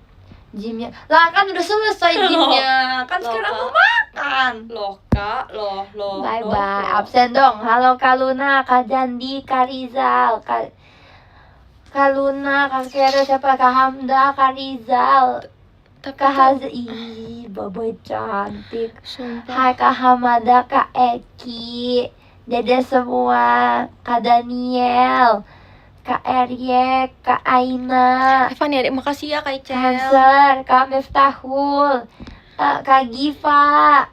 gymnya. Lah kan udah selesai gymnya. Kan Loh, sekarang Kak. mau makan. Loh kak, loh. Bye bye. Absen dong. Halo Kak Luna, Kak Jandi, Kak Rizal, Kak Luna, Kak Kero, siapa? Kak Hamda, Kak Rizal, Kak Hazel. Ih, baboy cantik. Sumpah. Hai Kak Hamada, Kak Eki, Dede semua, Kak Daniel, Kak Eryek, Kak Aina, Evan ya, makasih ya Kak Icel. Hanser, Kak Miftahul, Kak Giva,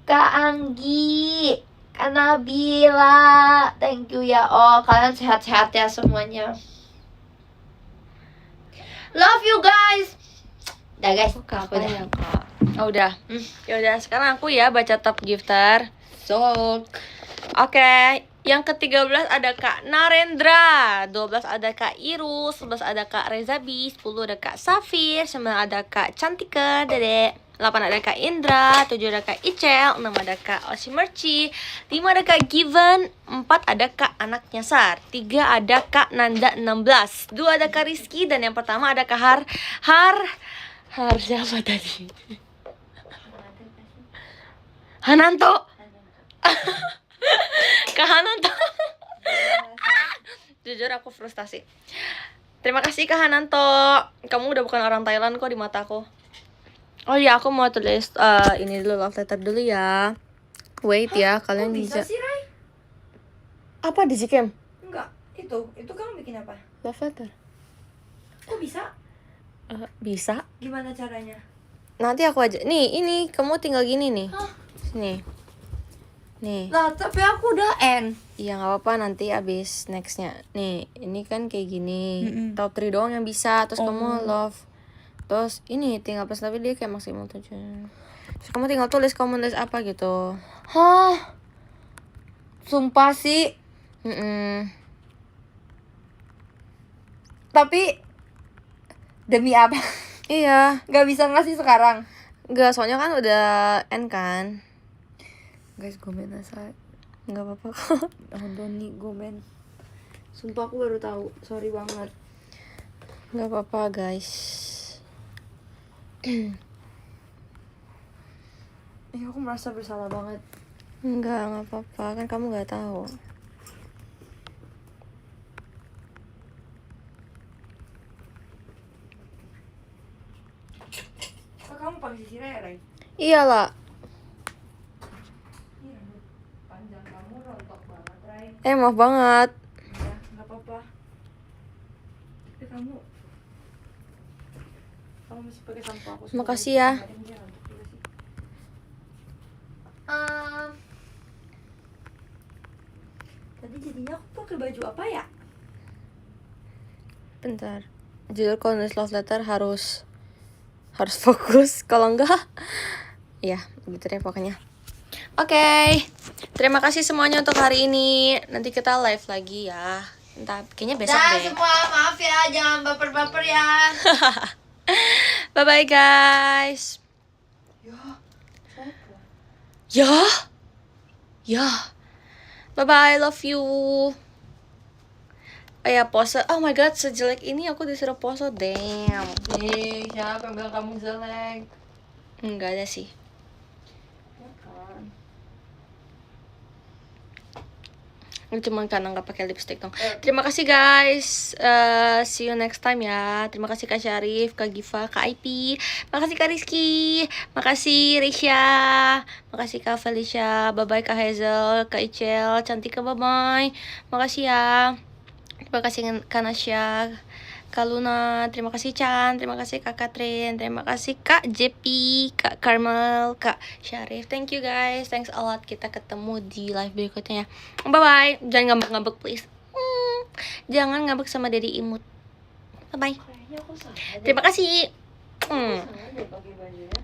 Kak Anggi, Kak Nabila. Thank you ya, oh kalian sehat-sehat ya semuanya. Love you guys. Udah guys, aku Apa udah. ya kak? Oh udah. Ya udah sekarang aku ya baca top gifter. Sok. Oke, yang ke-13 ada Kak Narendra, 12 ada Kak Iru, 11 ada Kak Rezabi, 10 ada Kak Safir, 9 ada Kak Cantika, Dede, 8 ada Kak Indra, 7 ada Kak Icel, 6 ada Kak Oshimerci, 5 ada Kak Given, 4 ada Kak Anak Nyasar, 3 ada Kak Nanda 16, 2 ada Kak Rizky, dan yang pertama ada Kak Har siapa tadi? Hananto. Kak Hananto. Jujur aku frustasi. Terima kasih Kak Hananto. Kamu udah bukan orang Thailand kok di mataku. Oh iya, aku mau tulis ini dulu, love letter dulu ya. Wait ya, kalian bisa. sih, Rai? Apa di Gcam? Enggak, itu kamu bikin apa? Love letter. Kok bisa? Bisa. Gimana caranya? Nanti aku aja. Nih, ini kamu tinggal gini nih. Sini. Nih. Lah, tapi aku udah end. Iya nggak apa-apa, nanti abis nextnya. Nih, ini kan kayak gini. Mm-mm. Top 3 doang yang bisa. Terus Oh. kamu love. Terus ini tinggal plus, tapi dia kayak maksimal 7. Terus kamu tinggal tulis kamu nulis apa gitu. Hah? Sumpah sih. Tapi demi apa? Iya. Gak bisa ngasih sekarang. Enggak, soalnya kan udah end kan. Guys, gomen asal. Nggak apa-apa kok. Doni gomen. Sumpah aku baru tahu. Sorry banget. Nggak apa-apa guys. Aku merasa bersalah banget. Nggak apa-apa. Kan kamu nggak tahu. Kok kamu pakai sisir ya, Ray? Iyalah. Iya, rambut panjang kamu rontok banget, Ray. Maaf banget. Ya, nggak apa-apa. Tapi kamu masih pakai sampo aku. Makasih ya. Tadi jadinya aku pakai baju apa ya? Bentar. Jujur kalau nulis love letter harus fokus. Kalau enggak, ya gitu deh pokoknya. Oke, terima kasih semuanya untuk hari ini. Nanti kita live lagi ya. Entah, kayaknya besok deh. Semua maaf ya, jangan baper-baper ya. Bye bye guys. Ya. Bye bye, love you. Oh ya, pose. Oh my god, sejelek ini aku disuruh pose. Damn. Siapa yang bilang kamu jelek? Enggak ada sih. Cuma karena nggak pakai lipstick dong. Terima kasih guys. See you next time ya. Terima kasih Kak Syarif, Kak Giva, Kak IP. Makasih Kak Rizky. Makasih Risha. Makasih Kak Felicia. Bye bye Kak Hazel, Kak Icel, Cantika, bye bye. Makasih ya. Terima kasih Kak Nasya, Kak Luna, terima kasih Chan, terima kasih Kak Katrin, terima kasih Kak JP, Kak Carmel, Kak Syarif. Thank you guys, thanks a lot. Kita ketemu di live berikutnya ya. Bye bye. Jangan ngambek-ngambek please. Jangan ngambek sama Dedi Imut. Bye bye. Terima kasih. Salah deh pakai bajunya.